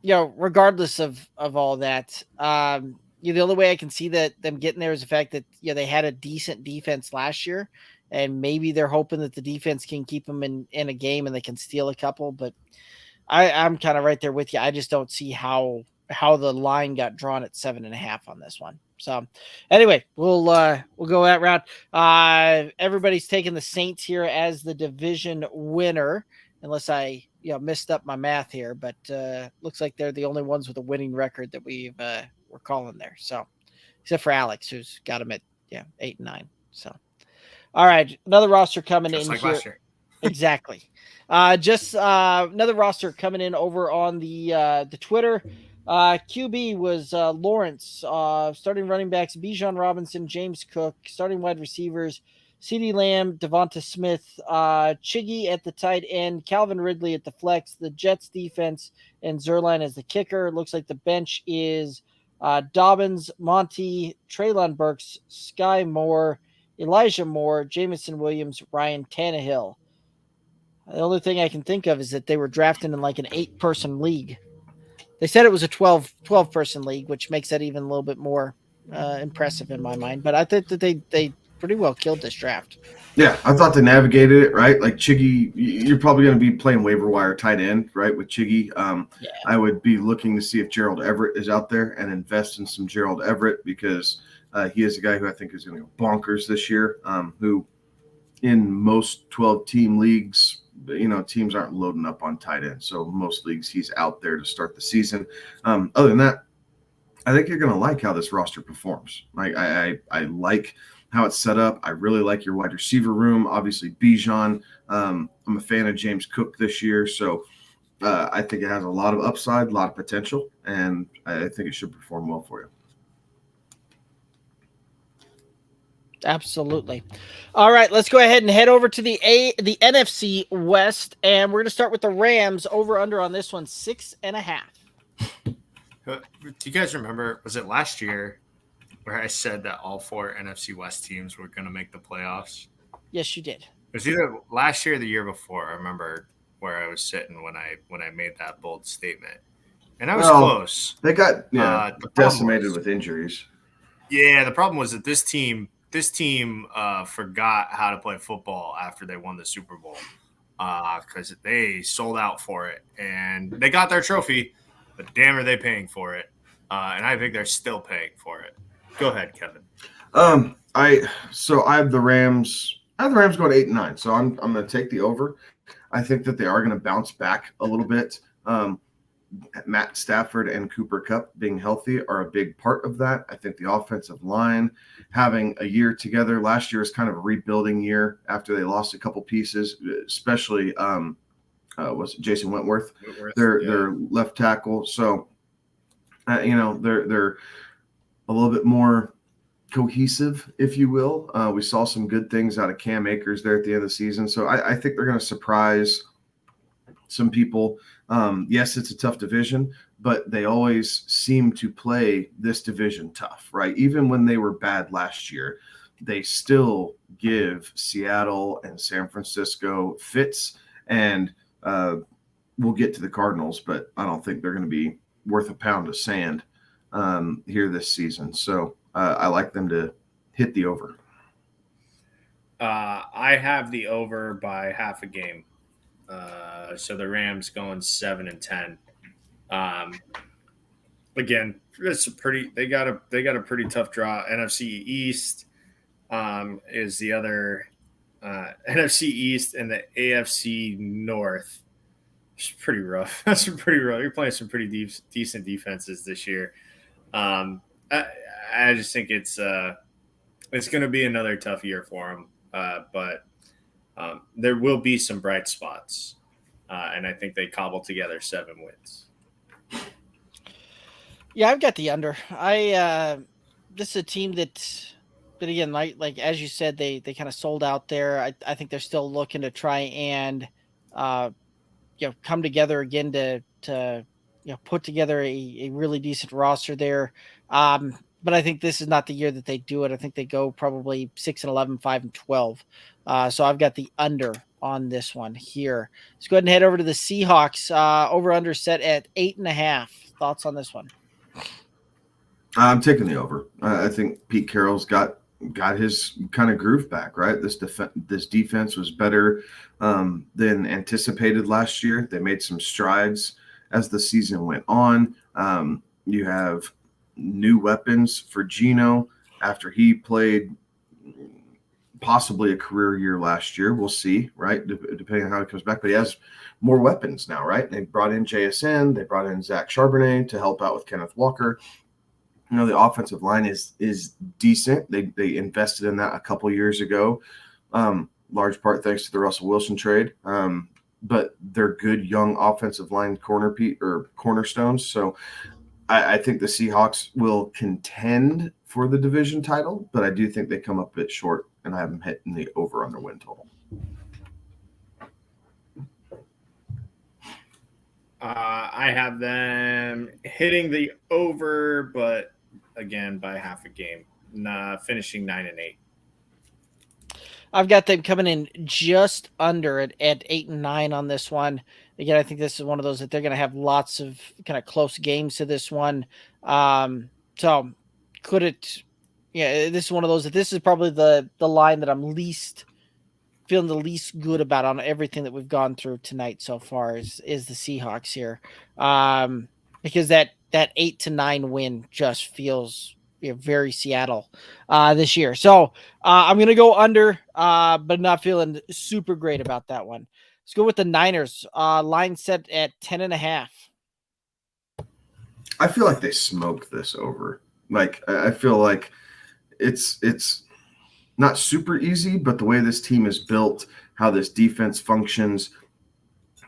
regardless of all that, the only way I can see that them getting there is the fact that they had a decent defense last year. And maybe they're hoping that the defense can keep them in a game and they can steal a couple. But I'm kind of right there with you. I just don't see how the line got drawn at 7.5 on this one. So anyway, we'll go that route. Everybody's taking the Saints here as the division winner, unless I messed up my math here. But looks like they're the only ones with a winning record that we're calling there. So except for Alex, who's got them at 8-9. So. All right, another roster coming in here. Last year. Exactly. Just another roster coming in over on the Twitter. QB was Lawrence. Starting running backs, Bijan Robinson, James Cook. Starting wide receivers, CeeDee Lamb, Devonta Smith, Chiggy at the tight end, Calvin Ridley at the flex, the Jets defense, and Zerline as the kicker. Looks like the bench is Dobbins, Monty, Treylon Burks, Sky Moore, Elijah Moore, Jamison Williams, Ryan Tannehill. The only thing I can think of is that they were drafting in like an 8-person league. They said it was a 12-person league, which makes that even a little bit more impressive in my mind. But I think that they pretty well killed this draft. Yeah, I thought they navigated it, right? Like Chiggy, you're probably going to be playing waiver wire tight end, right, with Chiggy. I would be looking to see if Gerald Everett is out there and invest in some Gerald Everett because he is a guy who I think is going to go bonkers this year, who in most 12-team leagues, teams aren't loading up on tight end. So most leagues, he's out there to start the season. Other than that, I think you're going to like how this roster performs. I like how it's set up. I really like your wide receiver room. Obviously, Bijan. I'm a fan of James Cook this year. So I think it has a lot of upside, a lot of potential, and I think it should perform well for you. Absolutely. All right, let's go ahead and head over to the NFC West, and we're going to start with the Rams. Over under on this one, 6.5. Do you guys remember, was it last year where I said that all 4 NFC West teams were going to make the playoffs? Yes, you did. It was either last year or the year before. I remember where I was sitting when I made that bold statement. And I was close. They got decimated with injuries. Yeah, the problem was that this team forgot how to play football after they won the Super Bowl because they sold out for it. And they got their trophy, but damn are they paying for it. And I think they're still paying for it. Go ahead, Kevin. I have the Rams. I have the Rams going 8-9. So I'm going to take the over. I think that they are going to bounce back a little bit. Matt Stafford and Cooper Kupp being healthy are a big part of that. I think the offensive line having a year together. Last year is kind of a rebuilding year after they lost a couple pieces, especially was it Jason Wentworth, their left tackle. So they're a little bit more cohesive, if you will. We saw some good things out of Cam Akers there at the end of the season. So I think they're going to surprise some people. Yes, it's a tough division, but they always seem to play this division tough, right? Even when they were bad last year, they still give Seattle and San Francisco fits, and we'll get to the Cardinals, but I don't think they're going to be worth a pound of sand here this season. So I like them to hit the over. I have the over by half a game. So the Rams going 7-10. Again, it's they got a pretty tough draw. NFC East is the other NFC East, and the AFC North. It's pretty rough. That's pretty rough. You're playing some pretty decent defenses this year. I just think it's going to be another tough year for them. But there will be some bright spots, and I think they cobble together 7 wins. Yeah, I've got the under. This is a team that again, like as you said, they kind of sold out there. I think they're still looking to try and come together again to put together a really decent roster there. But I think this is not the year that they do it. I think they go probably 6-11, 5-12. So I've got the under on this one here. Let's go ahead and head over to the Seahawks. Over under set at 8.5. Thoughts on this one? I'm taking the over. I think Pete Carroll's got his kind of groove back, right? This defense was better than anticipated last year. They made some strides as the season went on. You have new weapons for Geno after he played possibly a career year last year. We'll see, right? Depending on how he comes back. But he has more weapons now, right? They brought in JSN. They brought in Zach Charbonnet to help out with Kenneth Walker. The offensive line is decent. They invested in that a couple years ago, large part thanks to the Russell Wilson trade. But they're good young offensive line cornerstones. So I think the Seahawks will contend for the division title, but I do think they come up a bit short, and I have them hitting the over on their win total. I have them hitting the over, but again by half a game, finishing 9-8. I've got them coming in just under at 8-9 on this one. Again, I think this is one of those that they're going to have lots of kind of close games to this one. So could it? Yeah, this is one of those that this is probably the line that I'm feeling the least good about on everything that we've gone through tonight so far is the Seahawks here, because that 8-9 win just feels very Seattle this year. So I'm going to go under, but not feeling super great about that one. Let's go with the Niners. Line set at 10.5. I feel like they smoked this over. Like, I feel like it's not super easy, but the way this team is built, how this defense functions,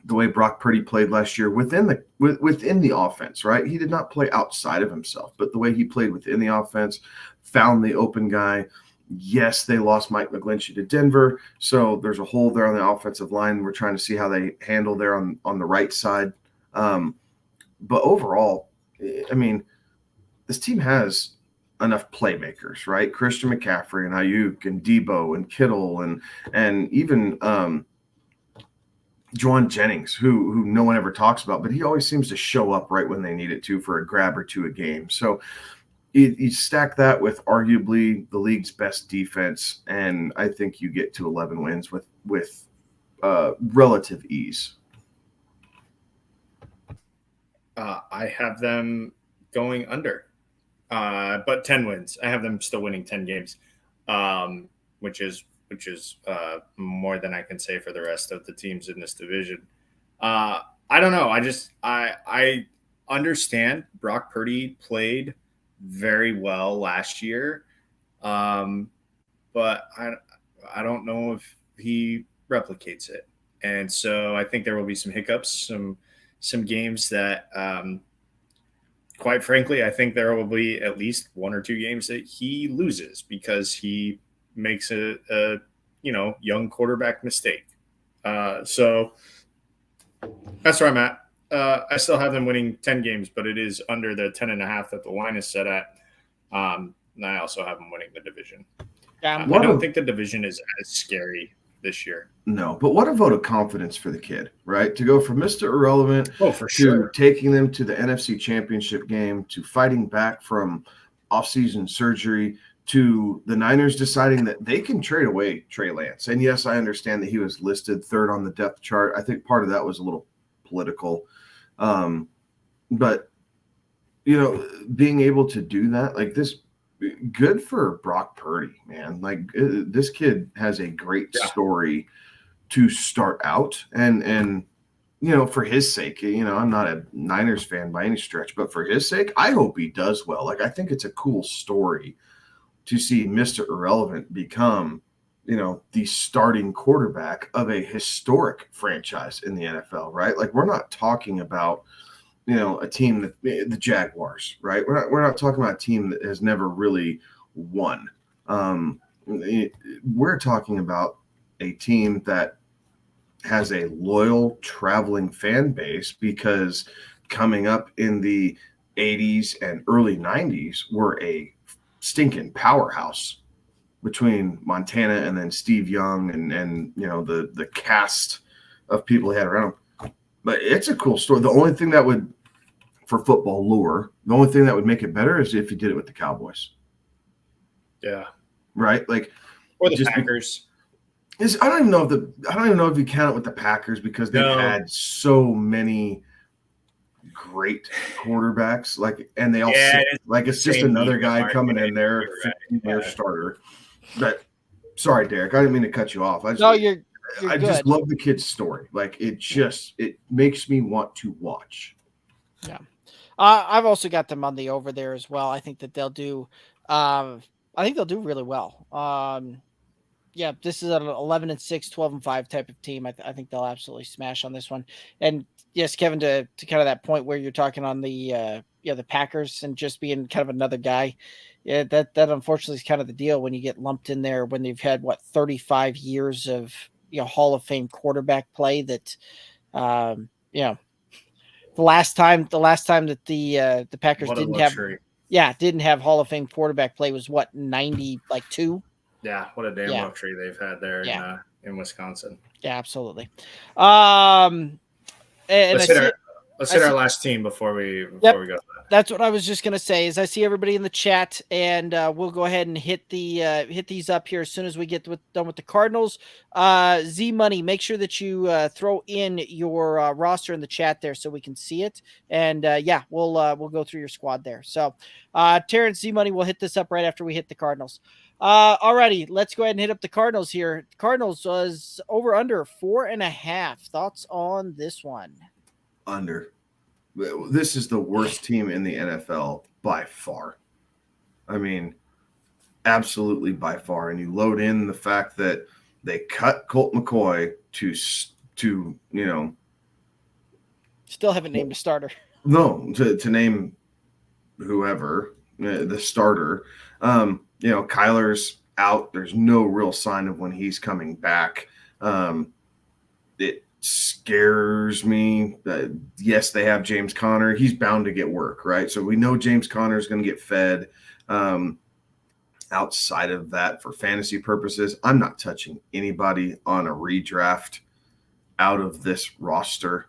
the way Brock Purdy played last year within the offense, right? He did not play outside of himself, but the way he played within the offense, found the open guy. Yes, they lost Mike McGlinchey to Denver, so there's a hole there on the offensive line. We're trying to see how they handle there on the right side. But overall, I mean, this team has enough playmakers, right? Christian McCaffrey and Ayuk and Debo and Kittle and even Juwan Jennings, who no one ever talks about, but he always seems to show up right when they need it to for a grab or two a game. So you stack that with arguably the league's best defense, and I think you get to 11 wins with relative ease. I have them going under, but 10 wins. I have them still winning 10 games, which is more than I can say for the rest of the teams in this division. I don't know. I understand Brock Purdy played very well last year, but I don't know if he replicates it. And so I think there will be some hiccups, some games that, quite frankly, I think there will be at least 1 or 2 games that he loses because he makes a young quarterback mistake. So that's where I'm at. I still have them winning 10 games, but it is under the 10.5 that the line is set at. And I also have them winning the division. I don't think the division is as scary this year. No, but what a vote of confidence for the kid, right? To go from Mr. Irrelevant to taking them to the NFC Championship game, to fighting back from offseason surgery, to the Niners deciding that they can trade away Trey Lance. And yes, I understand that he was listed third on the depth chart. I think part of that was a little political. But, you know, being able to do that, like this, good for Brock Purdy, man. Like this kid has a great story to start out. And, you know, for his sake, you know, I'm not a Niners fan by any stretch, but for his sake, I hope he does well. Like, I think it's a cool story to see Mr. Irrelevant become, you know, the starting quarterback of a historic franchise in the NFL, right? Like, we're not talking about, you know, a team that the Jaguars, right? We're not talking about a team that has never really won. We're talking about a team that has a loyal traveling fan base, because coming up in the 80s and early 90s were a stinking powerhouse between Montana and then Steve Young and you know, the cast of people he had around him. But it's a cool story. The only thing that would, for football lore, the only thing that would make it better is if he did it with the Cowboys. Yeah. Right? Like, or the Packers. I don't even know if you count it with the Packers, because they've had so many great quarterbacks, like, and they all like it's just another guy coming in there, their starter. But sorry, Derek, I didn't mean to cut you off. You're I good. just love the kid's story. Like, it makes me want to watch. Yeah, I've also got them on the over there as well. I think that they'll do. I think they'll do really well. Yeah, this is an 11-6, 12-5 type of team. I think they'll absolutely smash on this one. And yes, Kevin, to kind of that point where you're talking on the the Packers and just being kind of another guy. Yeah, that unfortunately is kind of the deal when you get lumped in there when they've had 35 years of Hall of Fame quarterback play. That the last time that the Packers didn't have Hall of Fame quarterback play was 92. Yeah, what a damn luxury they've had there in Wisconsin. Yeah, absolutely. Let's hit our last team before we go. That's what I was just gonna say. Is I see everybody in the chat, and we'll go ahead and hit these up here as soon as we get done with the Cardinals. Z Money, make sure that you throw in your roster in the chat there so we can see it, and we'll go through your squad there. So, Terrence, Z Money, we'll hit this up right after we hit the Cardinals. Alrighty, let's go ahead and hit up the Cardinals here. Cardinals was over under 4.5. Thoughts on this one? Under. This is the worst team in the NFL by far. I mean, absolutely by far. And you load in the fact that they cut Colt McCoy to still haven't named a starter. No, to name whoever the starter. Kyler's out. There's no real sign of when he's coming back. It scares me that, yes, they have James Conner. He's bound to get work, right? So we know James Conner is going to get fed. Outside of that, for fantasy purposes, I'm not touching anybody on a redraft out of this roster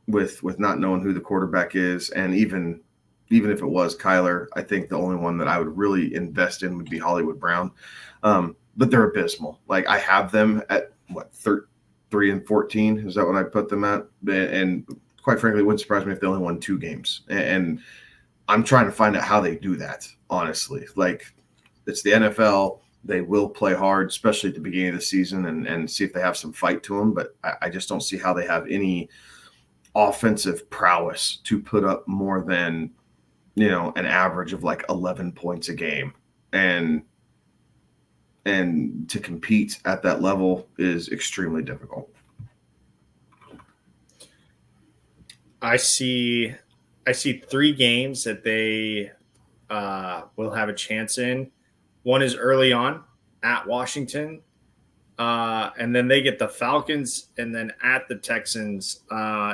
with not knowing who the quarterback is. And even if it was Kyler, I think the only one that I would really invest in would be Hollywood Brown. But they're abysmal. Like, I have them at 3 and 14. Is that what I put them at? And quite frankly, it wouldn't surprise me if they only won 2 games. And I'm trying to find out how they do that, honestly. Like, it's the NFL. They will play hard, especially at the beginning of the season, and see if they have some fight to them. But I just don't see how they have any offensive prowess to put up more than, an average of 11 points a game. And to compete at that level is extremely difficult. I see 3 games that they will have a chance in. One is early on at Washington, and then they get the Falcons, and then at the Texans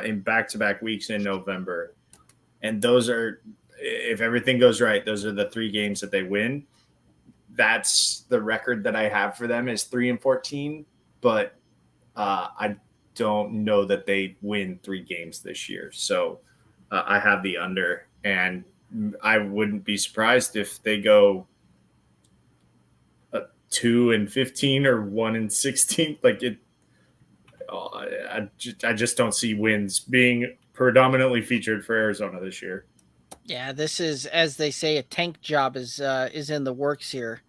in back-to-back weeks in November. And those are, if everything goes right, those are the 3 games that they win. that's the record that I have for them is 3-14, but I don't know that they win 3 games this year. So I have the under, and I wouldn't be surprised if they go 2-15 or 1-16. Like it, I just don't see wins being predominantly featured for Arizona this year. Yeah, this is, as they say, a tank job is in the works here,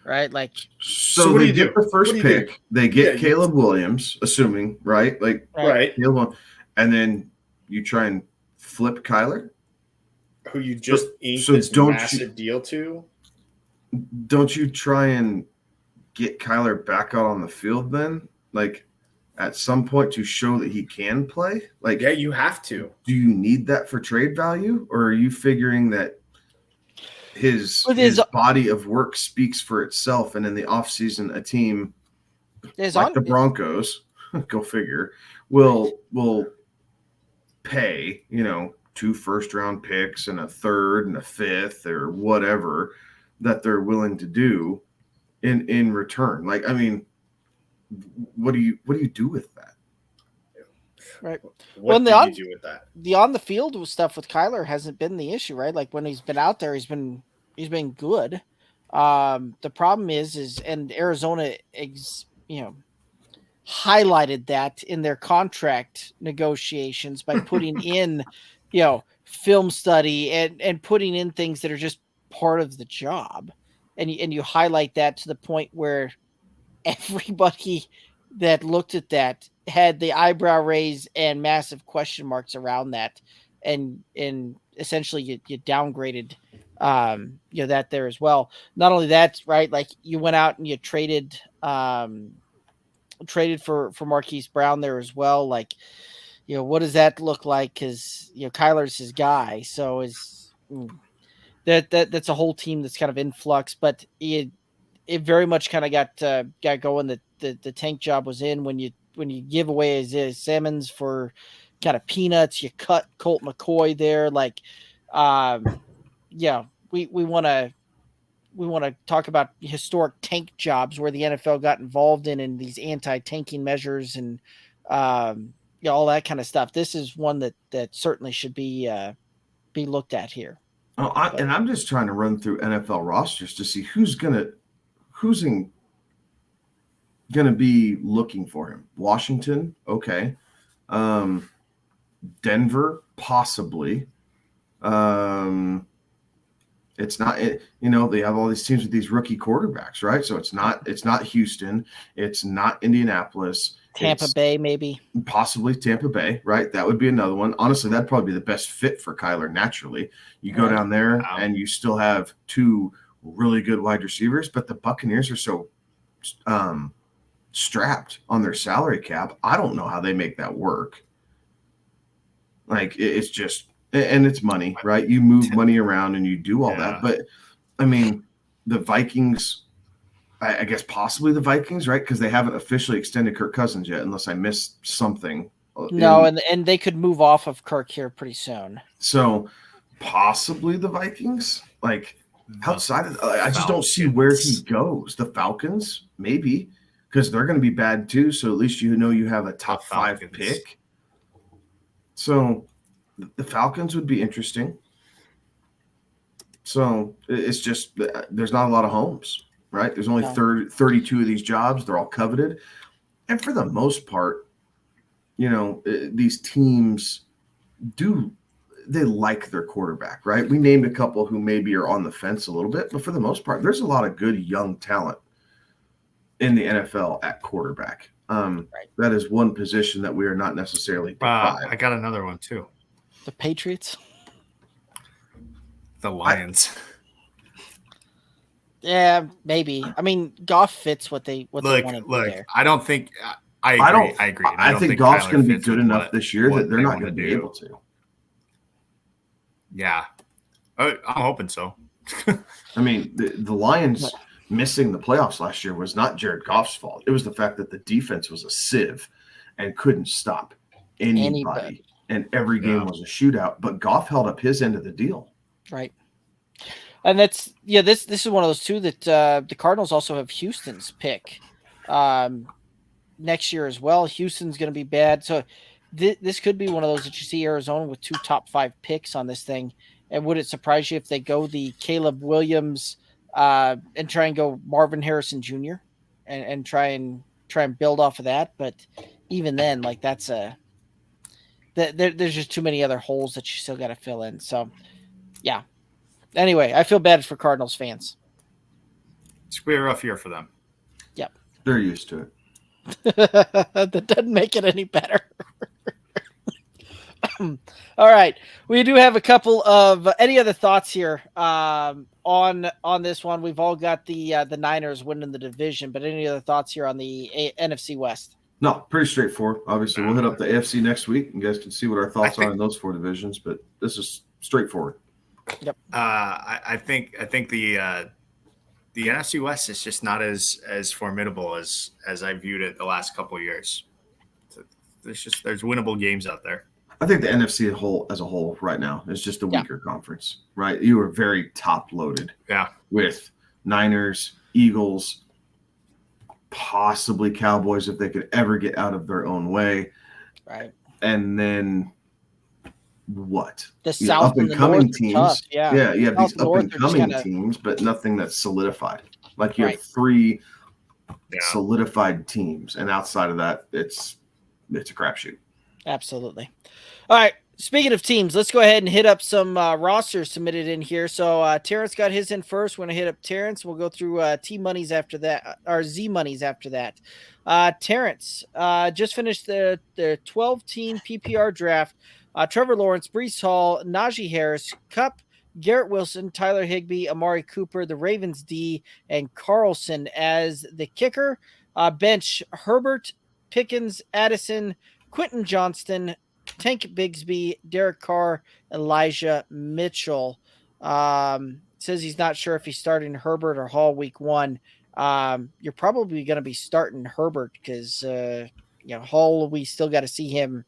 right? Like, so they get the first pick, they get Caleb Williams, assuming, right? Like, right, and then you try and flip Kyler, who you just inked this massive deal to. Don't you try and get Kyler back out on the field then? Like, at some point to show that he can play? Like, yeah, you have to. Do you need that for trade value? Or are you figuring that his body of work speaks for itself, and in the offseason, a team like the Broncos, go figure, will pay, 2 first-round picks and a third and a fifth or whatever that they're willing to do in return? Like, I mean, what do you do with that? Right. What do you do with that? The on the field stuff with Kyler hasn't been the issue, right? Like when he's been out there, he's been good. The problem is and Arizona highlighted that in their contract negotiations by putting in, film study and putting in things that are just part of the job. And you highlight that to the point where everybody that looked at that had the eyebrow raise and massive question marks around that. And essentially you downgraded, that there as well. Not only that, right? Like you went out and you traded for Marquise Brown there as well. Like, what does that look like? Cause Kyler's his guy. So that's a whole team that's kind of in flux, but it very much kind of got going. The tank job was in when you give away Isaiah Simmons for kind of peanuts. You cut Colt McCoy there. Like, we want to talk about historic tank jobs where the NFL got involved in these anti-tanking measures and all that kind of stuff. This is one that certainly should be looked at here. And I'm just trying to run through NFL rosters to see who's gonna be looking for him. Washington, okay. Denver, possibly. It's not, they have all these teams with these rookie quarterbacks, right? So it's not Houston, it's not Indianapolis. Tampa Bay, maybe. Possibly Tampa Bay, right? That would be another one. Honestly, that'd probably be the best fit for Kyler naturally. You go down there and you still have 2 really good wide receivers, but the Buccaneers are so strapped on their salary cap. I don't know how they make that work. Like, it's just, and it's money, right? You move money around and you do all that. But I mean, the Vikings, I guess possibly the Vikings, right? Because they haven't officially extended Kirk Cousins yet, unless I missed something. No, and they could move off of Kirk here pretty soon. So possibly the Vikings, like outside of, I just don't see where he goes. The Falcons, maybe, because they're going to be bad too. So at least you have a top 5 pick. So the Falcons would be interesting. So it's just, there's not a lot of homes, right? There's only 32 of these jobs. They're all coveted. And for the most part, these teams they like their quarterback, right? We named a couple who maybe are on the fence a little bit, but for the most part, there's a lot of good young talent in the NFL at quarterback. That is one position that we are not necessarily deprived. I got another one too. The Patriots? The Lions. Yeah, maybe. I mean, Goff fits what they want to do there. I don't think I agree. I think Goff's going to be good enough this year that they're not going to be able to. Yeah. I'm hoping so. I mean, the Lions missing the playoffs last year was not Jared Goff's fault. It was the fact that the defense was a sieve and couldn't stop anybody. And every game was a shootout. But Goff held up his end of the deal. Right. And this is one of those two that the Cardinals also have Houston's pick next year as well. Houston's going to be bad. So this could be one of those that you see Arizona with 2 top 5 picks on this thing. And would it surprise you if they go the Caleb Williams and try and go Marvin Harrison Jr. and try and build off of that? But even then, like there's just too many other holes that you still got to fill in. So yeah. Anyway, I feel bad for Cardinals fans. It's going to be a rough year for them. Yep. They're used to it. That doesn't make it any better. All right. We do have a couple of any other thoughts here on this one. We've all got the Niners winning the division, but any other thoughts here on the NFC West? No, pretty straightforward. Obviously, we'll hit up the AFC next week. You guys can see what our thoughts are on those 4 divisions, but this is straightforward. Yep. I think the NFC West is just not as formidable as I viewed it the last couple of years. There's winnable games out there. I think the NFC as a whole right now is just a weaker conference, right? You are very top loaded. Yeah. With Niners, Eagles, possibly Cowboys if they could ever get out of their own way. Right. And then what? The South and the North teams. Tough. Yeah. Yeah, you have these up and coming kinda... teams, but nothing that's solidified. Like you have 3 solidified teams, and outside of that, it's a crapshoot. Absolutely. All right. Speaking of teams, let's go ahead and hit up some rosters submitted in here. So Terrence got his in first. We're going to hit up Terrence. We'll go through T monies after that, or Z monies after that. Terrence just finished the 12-team PPR draft. Trevor Lawrence, Breece Hall, Najee Harris, Kupp, Garrett Wilson, Tyler Higbee, Amari Cooper, the Ravens D, and Carlson as the kicker. Bench Herbert, Pickens, Addison, Quentin Johnston, Tank Bigsby, Derek Carr, Elijah Mitchell. Says he's not sure if he's starting Herbert or Hall week 1. You're probably going to be starting Herbert because, Hall, we still got to see him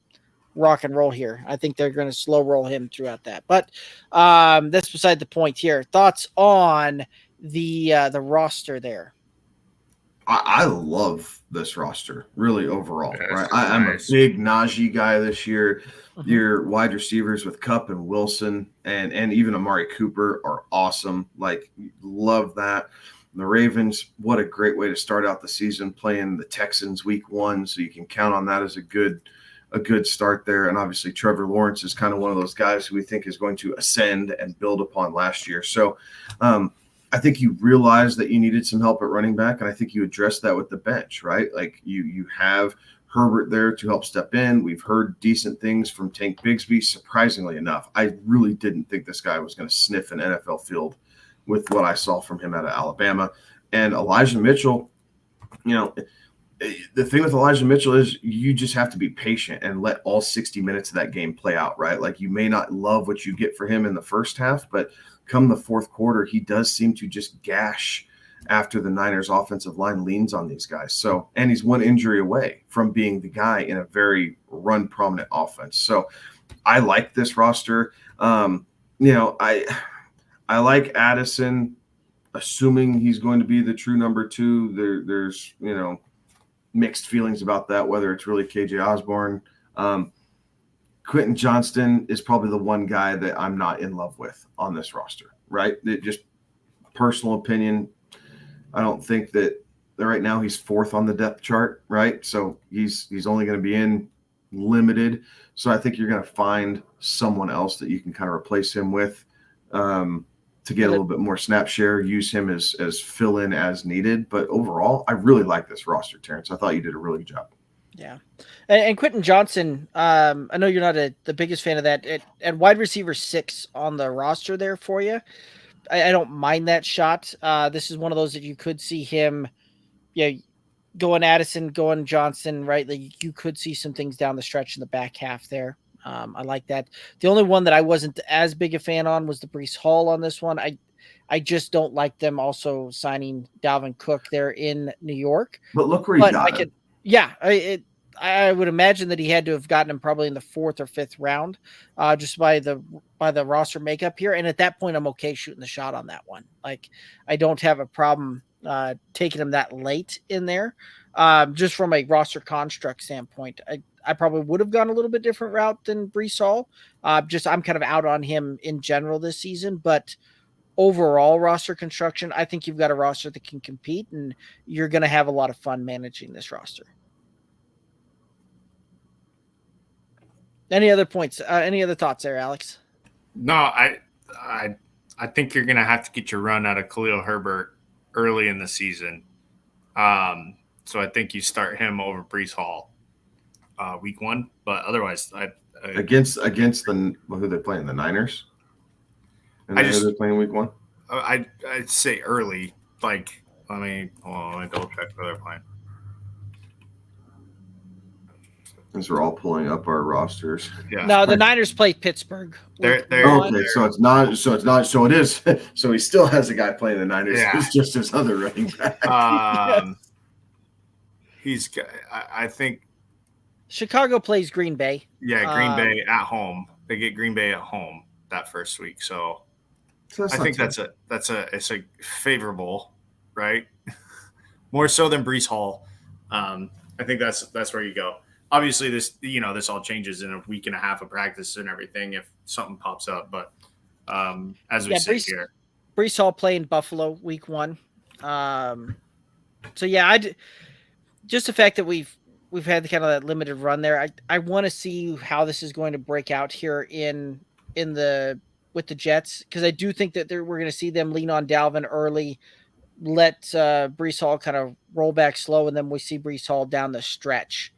rock and roll here. I think they're going to slow roll him throughout that. But that's beside the point here. Thoughts on the roster there? I love this roster, really, overall. Yeah, right? I'm a big Najee guy this year. Mm-hmm. Your wide receivers with Kupp and Wilson and even Amari Cooper are awesome. Like, love that. The Ravens, what a great way to start out the season, playing the Texans week 1, so you can count on that as a good start there. And obviously Trevor Lawrence is kind of one of those guys who we think is going to ascend and build upon last year. So I think you realized that you needed some help at running back, and I think you addressed that with the bench, right? Like you have Herbert there to help step in. We've heard decent things from Tank Bigsby, surprisingly enough. I really didn't think this guy was going to sniff an NFL field with what I saw from him out of Alabama. And Elijah Mitchell, the thing with Elijah Mitchell is you just have to be patient and let all 60 minutes of that game play out, right? Like, you may not love what you get for him in the first half, but come the fourth quarter, he does seem to just gash after the Niners offensive line leans on these guys. So, and he's 1 injury away from being the guy in a very run prominent offense. So I like this roster. I like Addison, assuming he's going to be the true number 2. There's mixed feelings about that, whether it's really KJ Osborne. Quentin Johnston is probably the one guy that I'm not in love with on this roster, right? Just personal opinion. I don't think that right now he's 4th on the depth chart, right? So he's only going to be in limited. So I think you're going to find someone else that you can kind of replace him with to get a little bit more snap share, use him as fill in as needed. But overall, I really like this roster, Terrence. I thought you did a really good job. Yeah. And Quentin Johnson, I know you're not the biggest fan of that. At wide receiver 6 on the roster there for you, I don't mind that shot. This is one of those that you could see him, going Addison, going Johnson, right? Like, you could see some things down the stretch in the back half there. I like that. The only one that I wasn't as big a fan on was the Breece Hall on this one. I just don't like them also signing Dalvin Cook there in New York. But look where you got it. Yeah, I would imagine that he had to have gotten him probably in the 4th or 5th round, just by the roster makeup here. And at that point, I'm okay shooting the shot on that one. Like, I don't have a problem taking him that late in there. Just from a roster construct standpoint, I probably would have gone a little bit different route than Breece Hall. I'm kind of out on him in general this season, but overall roster construction, I think you've got a roster that can compete, and you're going to have a lot of fun managing this roster. Any other points? Any other thoughts there, Alex? No, I think you're going to have to get your run out of Khalil Herbert early in the season. So I think you start him over Breece Hall week 1. But otherwise, against the who they're playing, the Niners. And they're playing week 1. I'd say early. Like, let me double check where they're playing. Since we're all pulling up our rosters. Yeah. No, the Niners play Pittsburgh. They're okay, so it's not. So it is. So he still has a guy playing the Niners. Yeah. It's just his other running back. I think Chicago plays Green Bay. Yeah, Green Bay at home. They get Green Bay at home that first week. So I think it's a favorable, right? More so than Breece Hall. I think that's where you go. Obviously, this all changes in a week and a half of practice and everything if something pops up. But as we sit here, Breece Hall playing Buffalo week 1. So yeah, just the fact that we've had kind of that limited run there. I want to see how this is going to break out here with the Jets, because I do think that we're going to see them lean on Dalvin early, let Breece Hall kind of roll back slow, and then we see Breece Hall down the stretch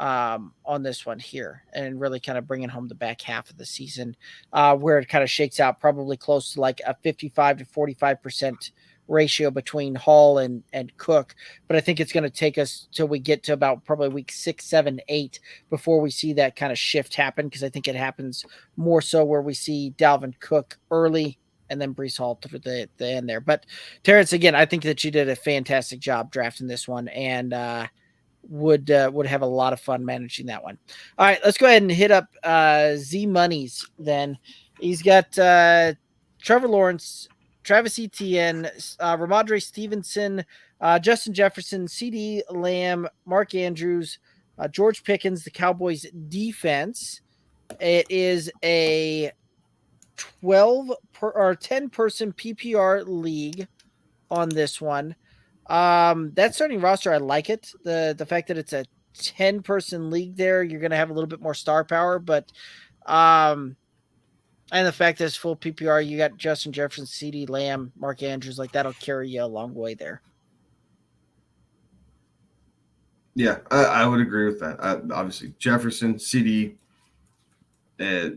on this one here, and really kind of bringing home the back half of the season, where it kind of shakes out probably close to like a 55 to 45% ratio between Hall and Cook. But I think it's going to take us till we get to about probably week 6, 7, 8 before we see that kind of shift happen, because I think it happens more so where we see Dalvin Cook early and then Breece Hall to the end there. But Terrence, again, I think that you did a fantastic job drafting this one, and would have a lot of fun managing that one. All right, let's go ahead and hit up Z Money's then. He's got Trevor Lawrence, Travis Etienne, Ramondre Stevenson, Justin Jefferson, CD Lamb, Mark Andrews, George Pickens, the Cowboys defense. It is a 10-person PPR league on this one. That starting roster, I like it. The fact that it's a 10-person league there, you're going to have a little bit more star power, but and the fact that it's full PPR, you got Justin Jefferson, CD Lamb, Mark Andrews, like that'll carry you a long way there. Yeah, I would agree with that. Obviously, Jefferson, CD,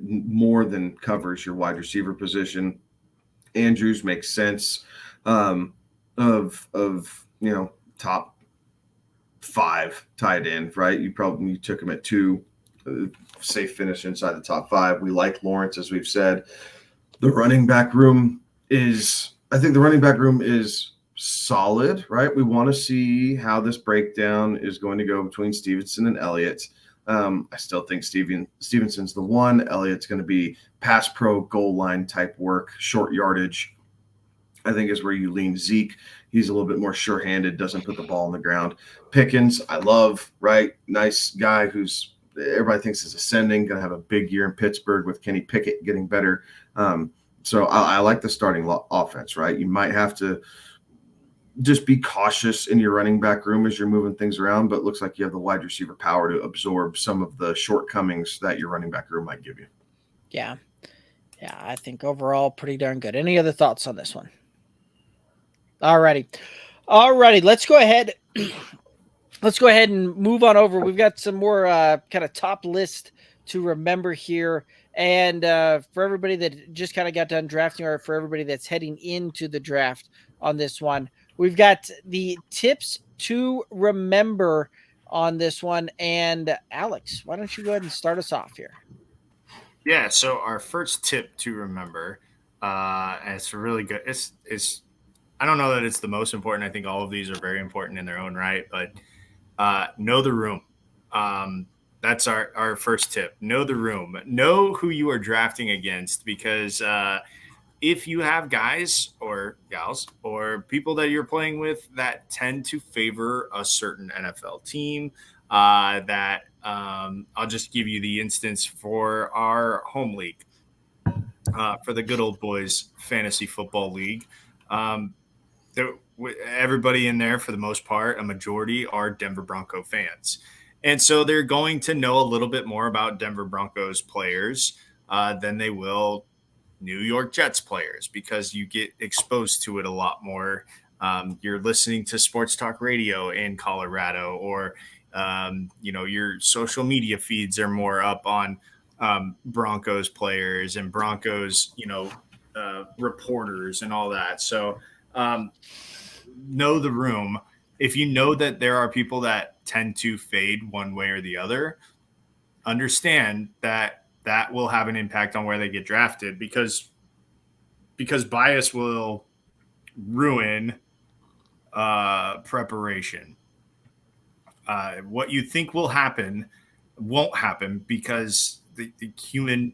more than covers your wide receiver position. Andrews makes sense. Of top 5 tight end, right? You took him at 2. Safe finish inside the top 5. We like Lawrence, as we've said. The running back room is solid, right? We want to see how this breakdown is going to go between Stevenson and Elliott. I still think Stevenson's the one. Elliott's going to be pass pro, goal line type work, short yardage. I think is where you lean Zeke. He's a little bit more sure-handed, doesn't put the ball on the ground. Pickens, I love, right? Nice guy who's everybody thinks is ascending, going to have a big year in Pittsburgh with Kenny Pickett getting better. So I like the starting offense, right? You might have to just be cautious in your running back room as you're moving things around, but it looks like you have the wide receiver power to absorb some of the shortcomings that your running back room might give you. Yeah. Yeah, I think overall pretty darn good. Any other thoughts on this one? All righty. Let's go ahead and move on over. We've got some more kind of top list to remember here. And for everybody that just kind of got done drafting, or for everybody that's heading into the draft on this one, we've got the tips to remember on this one. And Alex, why don't you go ahead and start us off here? Yeah, so our first tip to remember, and it's really good. It's I don't know that it's the most important. I think all of these are very important in their own right, but know the room. That's our first tip. Know the room. Know who you are drafting against, because if you have guys or gals or people that you're playing with that tend to favor a certain NFL team, I'll just give you the instance for our home league, for the good old boys fantasy football league. Everybody in there, for the most part, a majority are Denver Bronco fans. And so they're going to know a little bit more about Denver Broncos players than they will New York Jets players, because you get exposed to it a lot more. You're listening to sports talk radio in Colorado, or your social media feeds are more up on Broncos players and Broncos, reporters and all that. So know the room. If you know that there are people that tend to fade one way or the other, understand that will have an impact on where they get drafted, because bias will ruin preparation. What you think will happen won't happen, because the human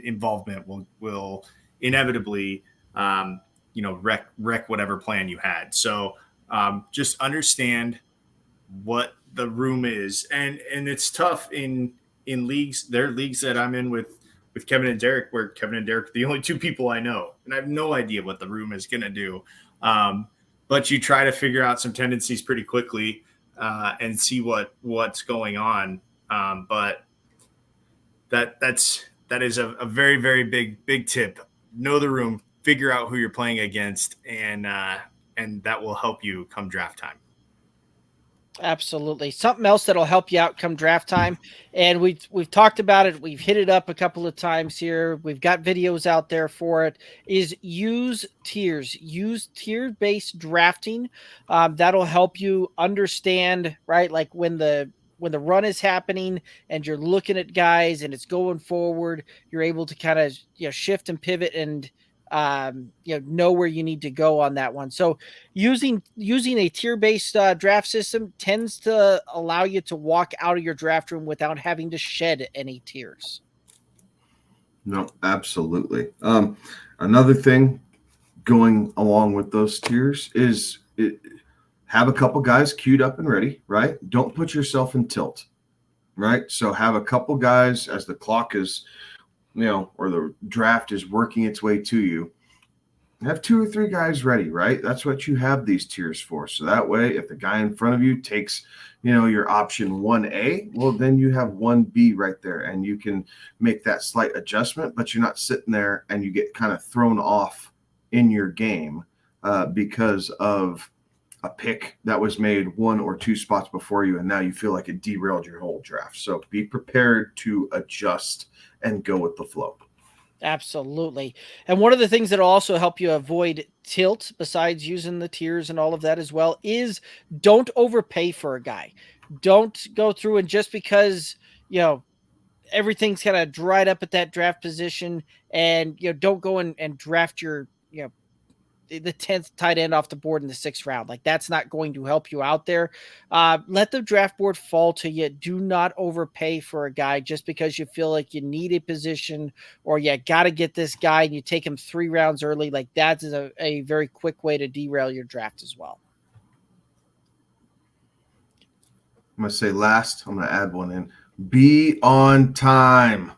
involvement will inevitably wreck whatever plan you had. So just understand what the room is, and it's tough in leagues. There are leagues that I'm in with Kevin and Derek, where Kevin and Derek are the only two people I know, and I have no idea what the room is going to do. But you try to figure out some tendencies pretty quickly and see what's going on. But that is a very, very big tip. Know the room, figure out who you're playing against, and that will help you come draft time. Absolutely. Something else that'll help you out come draft time, and we've talked about it. We've hit it up a couple of times here. We've got videos out there for it. Is use tiers. Use tier-based drafting. That'll help you understand, right? Like when the run is happening and you're looking at guys and it's going forward, you're able to kind of shift and pivot and know where you need to go on that one. So using a tier-based draft system tends to allow you to walk out of your draft room without having to shed any tiers. No, absolutely. Another thing going along with those tiers is have a couple guys queued up and ready, right? Don't put yourself in tilt, right? So have a couple guys as the clock is or the draft is working its way to you. Have 2 or 3 guys ready, right? That's what you have these tiers for. So that way, if the guy in front of you takes, your option 1A, well, then you have 1B right there, and you can make that slight adjustment, but you're not sitting there and you get kind of thrown off in your game because of a pick that was made 1 or 2 spots before you, and now you feel like it derailed your whole draft. So be prepared to adjust and go with the flow. Absolutely. And one of the things that will also help you avoid tilt, besides using the tiers and all of that as well, is don't overpay for a guy. Don't go through and just because, everything's kind of dried up at that draft position, and, don't go and draft your, the 10th tight end off the board in the 6th round. Like, that's not going to help you out there. Let the draft board fall to you. Do not overpay for a guy just because you feel like you need a position or you got to get this guy and you take him 3 rounds early. Like, that is a very quick way to derail your draft as well. I'm going to say last, I'm going to add one in. Be on time.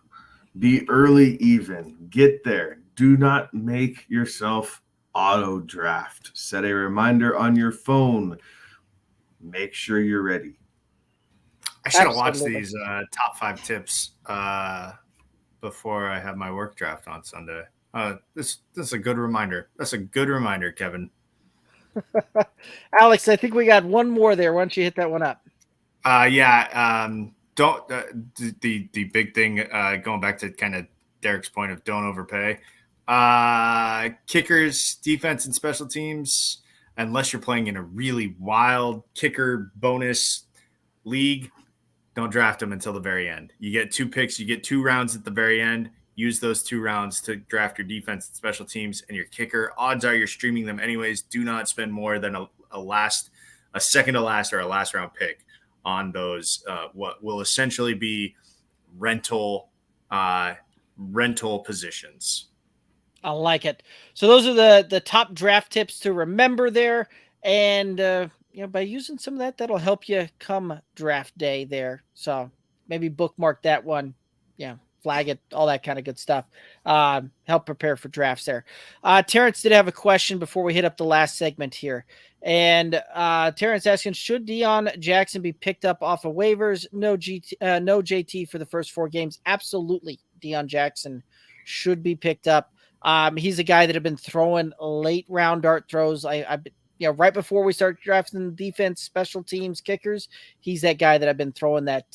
Be early even. Get there. Do not make yourself auto draft. Set a reminder on your phone. Make sure you're ready. I should have watched these top 5 tips before I have my work draft on Sunday. This is a good reminder. That's a good reminder, Kevin. Alex, I think we got one more there. Why don't you hit that one up? Don't the big thing going back to kind of Derek's point of don't overpay. Kickers, defense, and special teams, unless you're playing in a really wild kicker bonus league, don't draft them until the very end. You get 2 picks, you get 2 rounds at the very end. Use those 2 rounds to draft your defense and special teams and your kicker. Odds are you're streaming them anyways. Do not spend more than a second to last or a last round pick on those what will essentially be rental positions. I like it. So those are the top draft tips to remember there. And, by using some of that, that'll help you come draft day there. So maybe bookmark that one. Yeah. Flag it, all that kind of good stuff. Help prepare for drafts there. Terrence did have a question before we hit up the last segment here. And Terrence asking, should Deion Jackson be picked up off of waivers? No JT for the first 4 games. Absolutely. Deion Jackson should be picked up. He's a guy that have been throwing late round dart throws. Right before we start drafting defense, special teams, kickers, he's that guy that I've been throwing that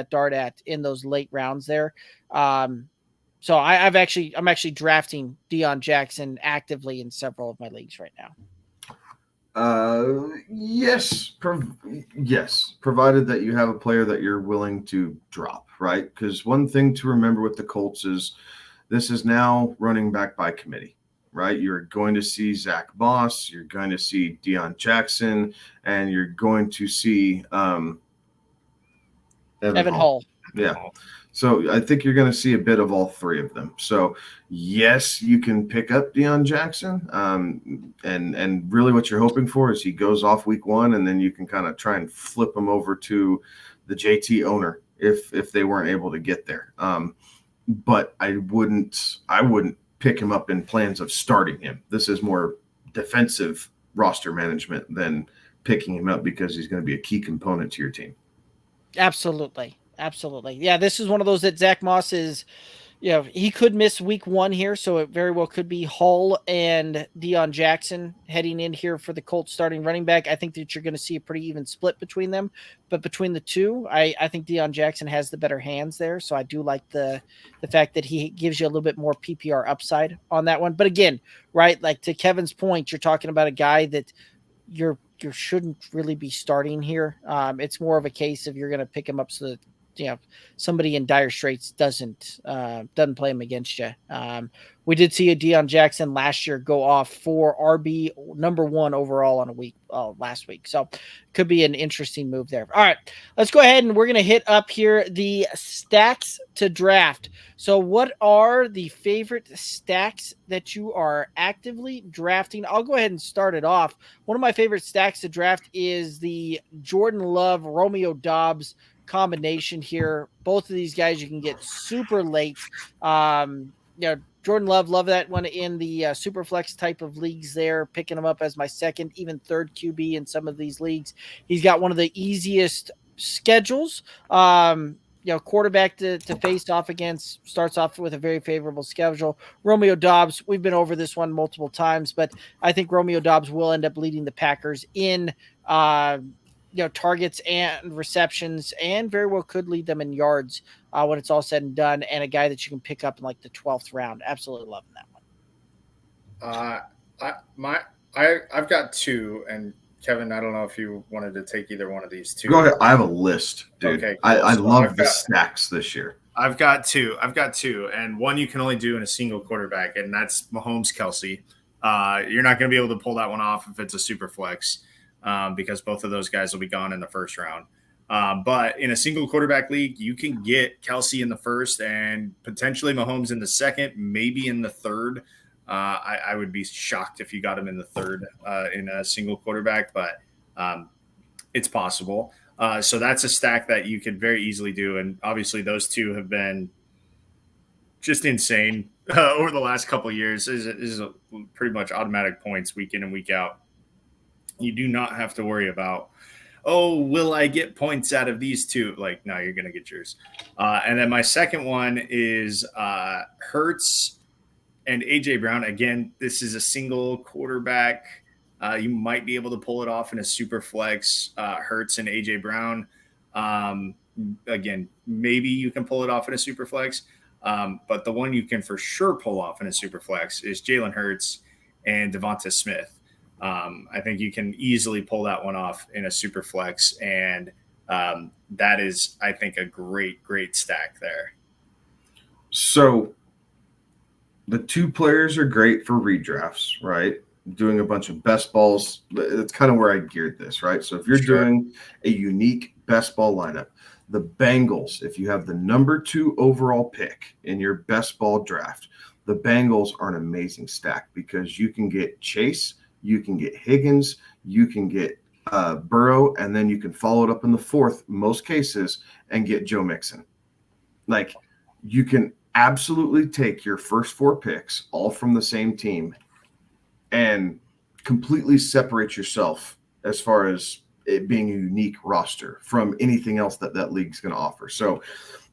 dart at in those late rounds there. So I'm actually drafting Deion Jackson actively in several of my leagues right now. Yes, provided that you have a player that you're willing to drop, right? Because one thing to remember with the Colts is this is now running back by committee, right? You're going to see Zach Moss, you're going to see Deion Jackson, and you're going to see Evan Hall. Yeah. So I think you're going to see a bit of all 3 of them. So yes, you can pick up Deion Jackson. And really what you're hoping for is he goes off week 1, and then you can kind of try and flip him over to the JT owner if they weren't able to get there. But I wouldn't pick him up in plans of starting him. This is more defensive roster management than picking him up because he's going to be a key component to your team. Absolutely. Yeah, this is one of those that Zach Moss is, he could miss week 1 here, so it very well could be Hull and Deion Jackson heading in here for the Colts starting running back. I think that you're going to see a pretty even split between them, but between the two, I think Deion Jackson has the better hands there, so I do like the fact that he gives you a little bit more PPR upside on that one. But again, right, like to Kevin's point, you're talking about a guy that you shouldn't really be starting here. It's more of a case of you're going to pick him up so that somebody in dire straits doesn't play him against you. We did see a Deion Jackson last year go off for RB number 1 overall on a week last week. So could be an interesting move there. All right, let's go ahead and we're going to hit up here the stacks to draft. So what are the favorite stacks that you are actively drafting? I'll go ahead and start it off. One of my favorite stacks to draft is the Jordan Love, Romeo Doubs combination here. Both of these guys you can get super late. Jordan Love that one in the super flex type of leagues there, picking him up as my second, even third QB in some of these leagues. He's got one of the easiest schedules. Quarterback to face off against, starts off with a very favorable schedule. Romeo Doubs, we've been over this one multiple times, but I think Romeo Doubs will end up leading the Packers in targets and receptions, and very well could lead them in yards when it's all said and done, and a guy that you can pick up in like the 12th round. Absolutely loving that one. I've got 2, and Kevin, I don't know if you wanted to take either one of these 2. Go ahead. I have a list, dude. Okay, cool. I love the stacks this year. I've got two, and one you can only do in a single quarterback, and that's Mahomes Kelsey. You're not going to be able to pull that one off if it's a super flex. Because both of those guys will be gone in the first round. But in a single quarterback league, you can get Kelsey in the first and potentially Mahomes in the second, maybe in the third. I would be shocked if you got him in the third in a single quarterback, but it's possible. So that's a stack that you could very easily do. And obviously those 2 have been just insane over the last couple of years. This is pretty much automatic points week in and week out. You do not have to worry about, will I get points out of these 2? Like, no, you're going to get yours. And then my second one is Hurts and A.J. Brown. Again, this is a single quarterback. You might be able to pull it off in a super flex, Hurts and A.J. Brown. Again, maybe you can pull it off in a super flex. But the one you can for sure pull off in a super flex is Jalen Hurts and Devonta Smith. I think you can easily pull that one off in a super flex, and that is, I think, a great stack there. So the 2 players are great for redrafts, right? doing a bunch of best balls, that's kind of where I geared this, right? So if you're doing a unique best ball lineup, the Bengals, if you have the number 2 overall pick in your best ball draft, the Bengals are an amazing stack because you can get Chase, you can get Higgins, you can get Burrow, and then you can follow it up in the 4th, most cases, and get Joe Mixon. Like, you can absolutely take your first 4 picks, all from the same team, and completely separate yourself as far as it being a unique roster from anything else that league's going to offer. So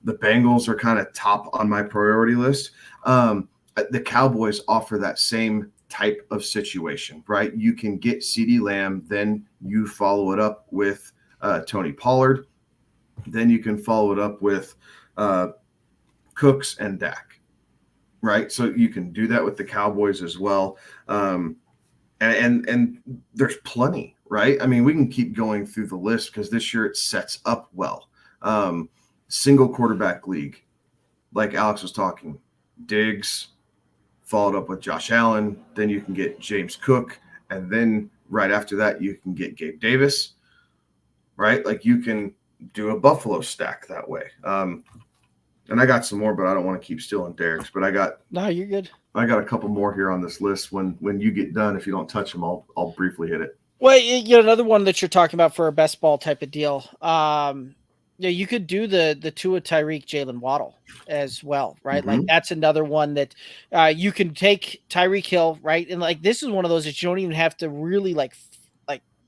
the Bengals are kind of top on my priority list. The Cowboys offer that same type of situation, right? You can get CeeDee Lamb, then you follow it up with Tony Pollard. Then you can follow it up with Cooks and Dak, right? So you can do that with the Cowboys as well. And there's plenty, right? I mean, we can keep going through the list because this year it sets up well. Single quarterback league, like Alex was talking, Diggs, followed up with Josh Allen. Then you can get James Cook. And then right after that, you can get Gabe Davis, right? Like you can do a Buffalo stack that way. And I got some more, but I don't want to keep stealing Derek's. But No, you're good. I got a couple more here on this list. When you get done, if you don't touch them, I'll briefly hit it. Well, another one that you're talking about for a best ball type of deal. You could do the Tua, Tyreek, Jalen Waddle as well, right? Mm-hmm. Like that's another one that you can take Tyreek Hill, right? And like this is one of those that you don't even have to really like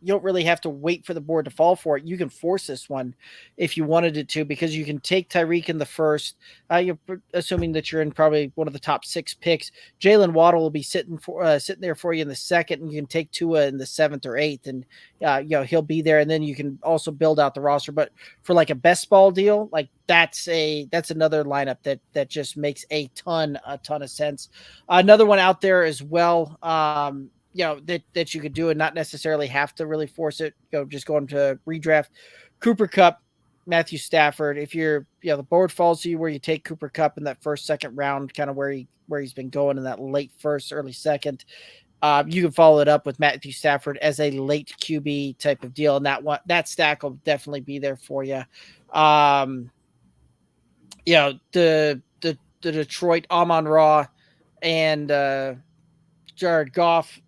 you don't really have to wait for the board to fall for it. You can force this one if you wanted it to, because you can take Tyreek in the first. You're assuming that you're in probably one of the top 6 picks. Jalen Waddle will be sitting there for you in the 2nd, and you can take Tua in the 7th or 8th, and he'll be there. And then you can also build out the roster. But for like a best ball deal, like that's another lineup that just makes a ton of sense. Another one out there as well. That you could do and not necessarily have to really force it. Just going to redraft Cooper Kupp, Matthew Stafford. If you're, the board falls to you where you take Cooper Kupp in that 1st, 2nd round, kind of where he's been going in that late 1st, early 2nd, you can follow it up with Matthew Stafford as a late QB type of deal. And that stack will definitely be there for you. The Detroit Amon-Ra and Jared Goff.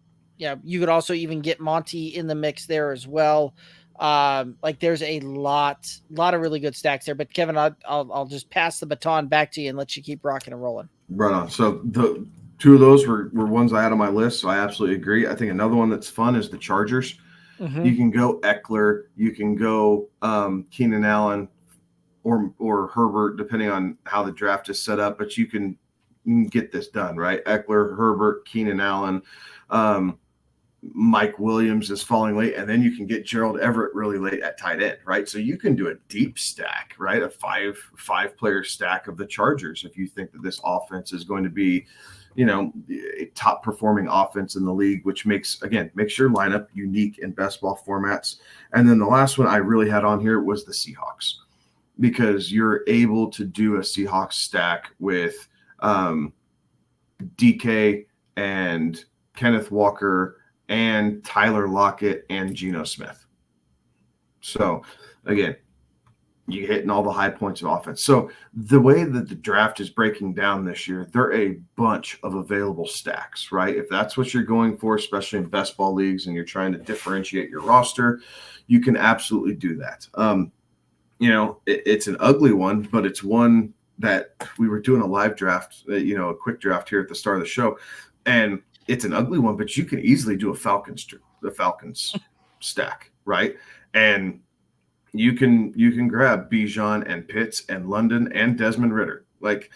You could also even get Monty in the mix there as well. There's a lot of really good stacks there. But Kevin, I'll just pass the baton back to you and let you keep rocking and rolling. Right on. So the 2 of those were ones I had on my list. So I absolutely agree. I think another one that's fun is the Chargers. Mm-hmm. You can go Eckler. You can go Keenan Allen or Herbert, depending on how the draft is set up. But you can get this done, right? Eckler, Herbert, Keenan Allen. Mike Williams is falling late, and then you can get Gerald Everett really late at tight end, right? So you can do a deep stack, right? A five-player stack of the Chargers if you think that this offense is going to be, a top-performing offense in the league, which makes your lineup unique in best ball formats. And then the last one I really had on here was the Seahawks, because you're able to do a Seahawks stack with DK and Kenneth Walker and Tyler Lockett and Geno Smith. So again, you're hitting all the high points of offense. So the way that the draft is breaking down this year, there are a bunch of available stacks, right? If that's what you're going for, especially in best ball leagues, and you're trying to differentiate your roster, you can absolutely do that. It's an ugly one, but it's one that we were doing a live draft, a quick draft here at the start of the show. And it's an ugly one, but you can easily do the Falcons stack, right? And you can grab Bijan and Pitts and London and Desmond Ridder. Like,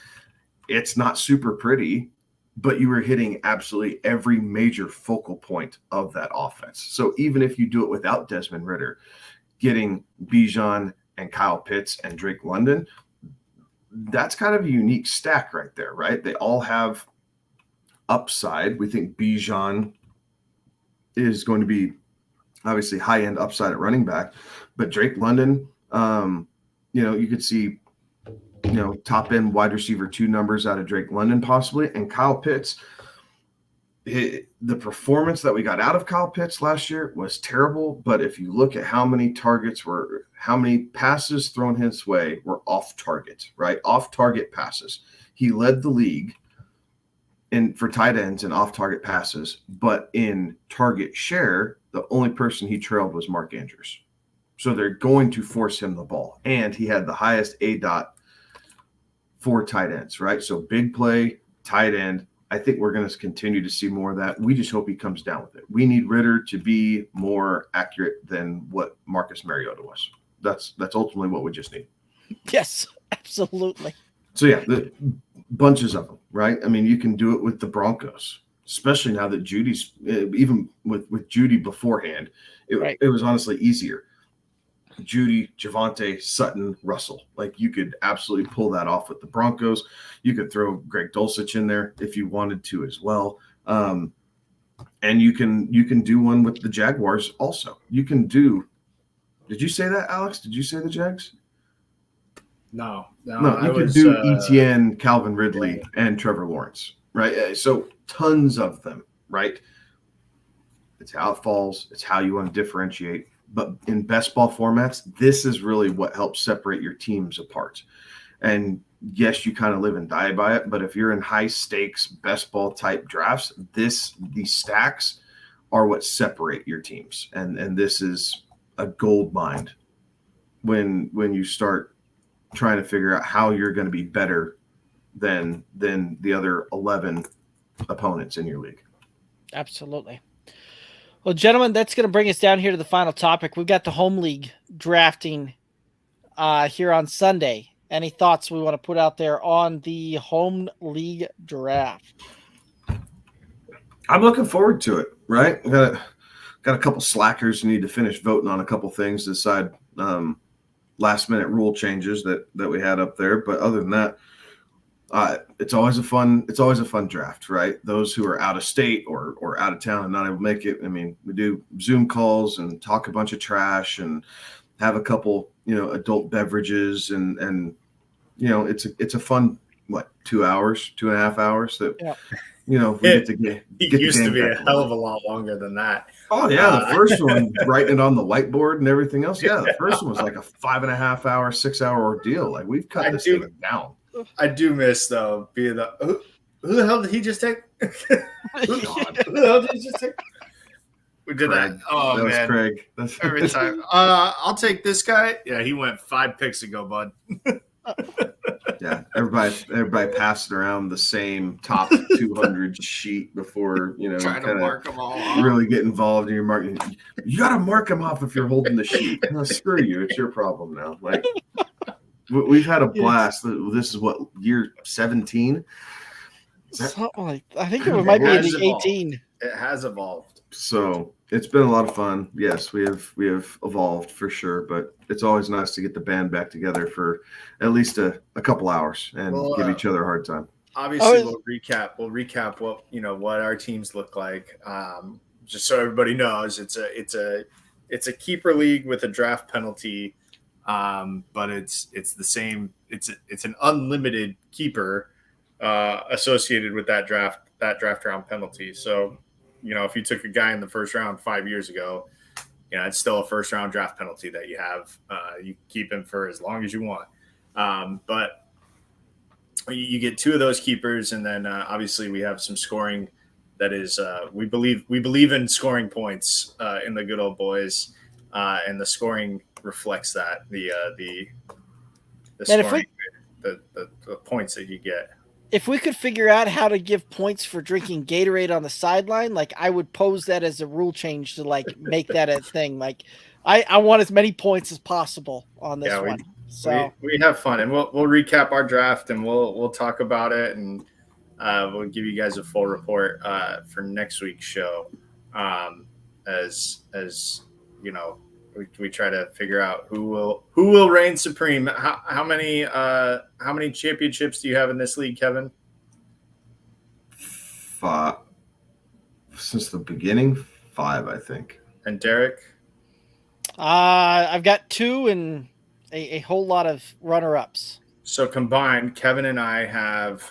it's not super pretty, but you were hitting absolutely every major focal point of that offense. So even if you do it without Desmond Ridder, getting Bijan and Kyle Pitts and Drake London, that's kind of a unique stack right there, right? They all have upside. We think Bijan is going to be obviously high-end upside at running back, but Drake London, you could see, top-end wide receiver 2 numbers out of Drake London possibly, and Kyle Pitts, the performance that we got out of Kyle Pitts last year was terrible. But if you look at how many passes thrown his way were off target, right? Off target passes. He led the league for tight ends and off target passes, but in target share, the only person he trailed was Mark Andrews. So they're going to force him the ball. And he had the highest ADOT for tight ends, right? So big play, tight end. I think we're going to continue to see more of that. We just hope he comes down with it. We need Ritter to be more accurate than what Marcus Mariota was. That's ultimately what we just need. Yes, absolutely. So, yeah, the bunches of them, right? I mean, you can do it with the Broncos, especially now that Judy's even with Judy beforehand, it was honestly easier. Judy, Javonte, Sutton, Russell. Like, you could absolutely pull that off with the Broncos. You could throw Greg Dulcich in there if you wanted to as well. And you can do one with the Jaguars also. You can do – did you say that, Alex? Did you say the Jags? No, you could do Etienne, Calvin Ridley, and Trevor Lawrence, right? So tons of them, right? It's how it falls. It's how you want to differentiate. But in best ball formats, this is really what helps separate your teams apart. And yes, you kind of live and die by it. But if you're in high stakes best ball type drafts, these stacks are what separate your teams. And this is a gold mine when you start trying to figure out how you're going to be better than the other 11 opponents in your league. Absolutely. Well, gentlemen, that's going to bring us down here to the final topic. We've got the home league drafting here on Sunday. Any thoughts we want to put out there on the home league draft? I'm looking forward to it, right? Got a couple slackers who need to finish voting on a couple things to decide last-minute rule changes that we had up there. But other than that, it's always a fun draft, right? Those who are out of state or out of town and not able to make it. I mean, we do Zoom calls and talk a bunch of trash and have a couple, adult beverages and it's a fun 2.5 hours that we get to get. It used to be a hell of a lot longer than that. Oh yeah, the first one, writing it on the whiteboard and everything else. Yeah, the first one was like a 5.5 hour, 6 hour ordeal. Like we've cut this thing down. I do miss though being who the hell did he just take? Who the hell did he just take? We did Craig. that. Oh that man, was Craig. Every time. I'll take this guy. Yeah, he went 5 picks ago, bud. Yeah, everybody passing around the same top 200 sheet before trying to mark them all off. Really get involved in your marking. You got to mark them off if you're holding the sheet. No, screw you. It's your problem now. Like. We've had a blast. This is what, year 17? Something like I think it might be in the 18. It has evolved. So it's been a lot of fun. Yes, we have evolved for sure, but it's always nice to get the band back together for at least a couple hours and give each other a hard time. Obviously, we'll recap what our teams look like. Just so everybody knows, it's a keeper league with a draft penalty. But it's the same. It's an unlimited keeper associated with that draft round penalty. So, if you took a guy in the first round 5 years ago, it's still a first round draft penalty that you have. You keep him for as long as you want. But you get 2 of those keepers, and then obviously we have some scoring. That is, we believe in scoring points in the good old boys, and the scoring reflects that the scoring, the points that you get. If we could figure out how to give points for drinking Gatorade on the sideline, like I would pose that as a rule change to like make that a thing. Like I want as many points as possible on this one. So we have fun, and we'll recap our draft and we'll talk about it, and we'll give you guys a full report for next week's show. As we try to figure out who will reign supreme. How many championships do you have in this league, Kevin? 5 since the beginning. 5, I think. And Derek? I've got 2 and a whole lot of runner-ups. So combined, Kevin and I have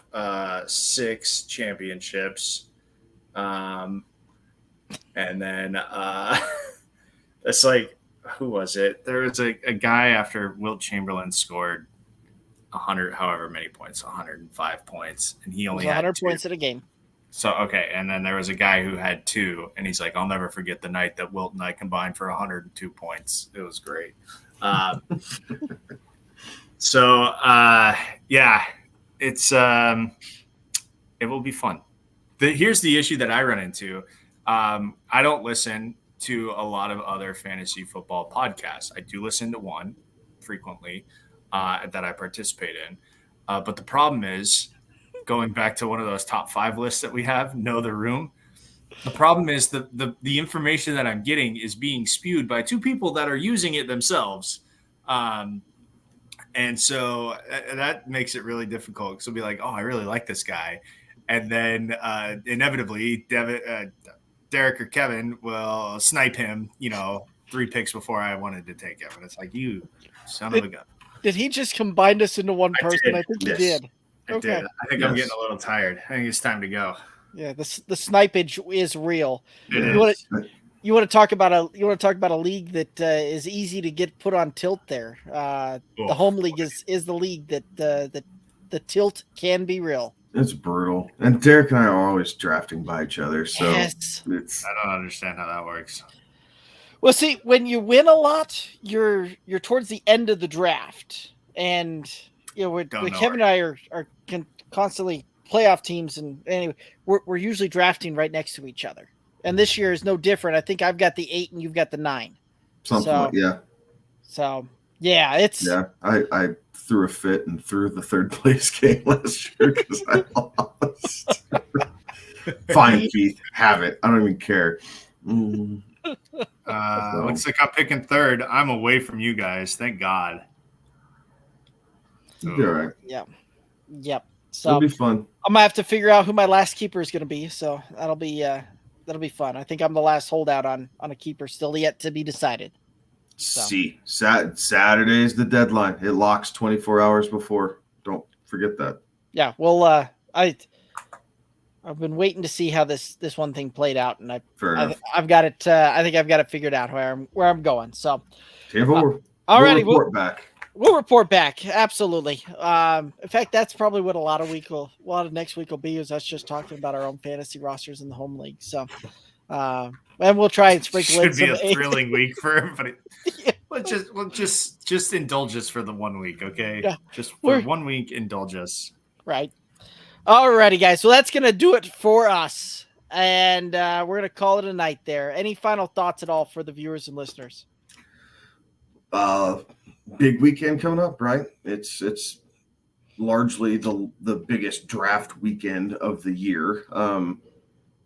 6 championships. And then it's like, who was it? There was a guy after Wilt Chamberlain scored 100, however many points, 105 points, and he only had 100 2 points in a game. So, okay, and then there was a guy who had 2, and he's like, I'll never forget the night that Wilt and I combined for 102 points. It was great. Yeah, it's it will be fun. Here's the issue that I run into. I don't listen to a lot of other fantasy football podcasts. I do listen to one frequently that I participate in. But the problem is, going back to one of those top 5 lists that we have, Know the Room, the problem is the information that I'm getting is being spewed by 2 people that are using it themselves. And so that makes it really difficult. Because it'll be like, oh, I really like this guy. And then inevitably, Derek or Kevin will snipe him, 3 picks before I wanted to take him. And it's like, you son of a gun. Did he just combine us into one person? I think he did. I did. I think I'm getting a little tired. I think it's time to go. Yeah, the snipage is real. You want to talk about a league that is easy to get put on tilt there. The home league is the league that the tilt can be real. It's brutal. And Derek and I are always drafting by each other. So yes. I don't understand how that works. Well, see, when you win a lot, you're towards the end of the draft. And Kevin and I are constantly playoff teams, and anyway, we're usually drafting right next to each other. And this year is no different. I think I've got the 8 and you've got the 9. Yeah. So yeah, it's I threw a fit and threw the 3rd place game last year because I lost. Fine, Keith, have it. I don't even care. Looks like I'm picking 3rd. I'm away from you guys. Thank God. You'll be all right. Yeah. Yep. So it'll be fun. I'm gonna have to figure out who my last keeper is gonna be. So that'll be fun. I think I'm the last holdout on a keeper, still yet to be decided. So. See, Saturday is the deadline. It locks 24 hours before. Don't forget that. Yeah. Well, I've been waiting to see how this one thing played out, and I've got it. I think I've got it figured out where I'm going. So, all righty, we'll report back. Absolutely. In fact, that's probably what a lot of next week will be, is us just talking about our own fantasy rosters in the home league. So, and we'll try and sprinkle in. Should be a thrilling week for everybody. Yeah. We'll just indulge us for the 1 week, okay? Yeah. Just for 1 week, indulge us. Right. Alrighty, guys. So that's gonna do it for us, and we're gonna call it a night there. Any final thoughts at all for the viewers and listeners? Big weekend coming up, right? It's largely the biggest draft weekend of the year.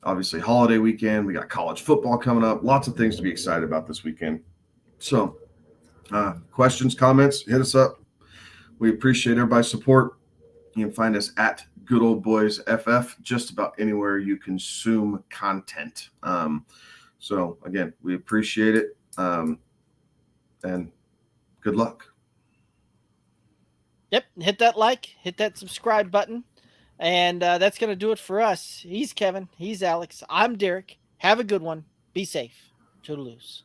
Obviously, holiday weekend. We got college football coming up. Lots of things to be excited about this weekend. So, questions, comments, hit us up. We appreciate everybody's support. You can find us at Good Old Boys FF, just about anywhere you consume content. So again, we appreciate it. And good luck. Yep. Hit that like, hit that subscribe button. And that's going to do it for us. He's Kevin. He's Alex. I'm Derek. Have a good one. Be safe. Toodaloos.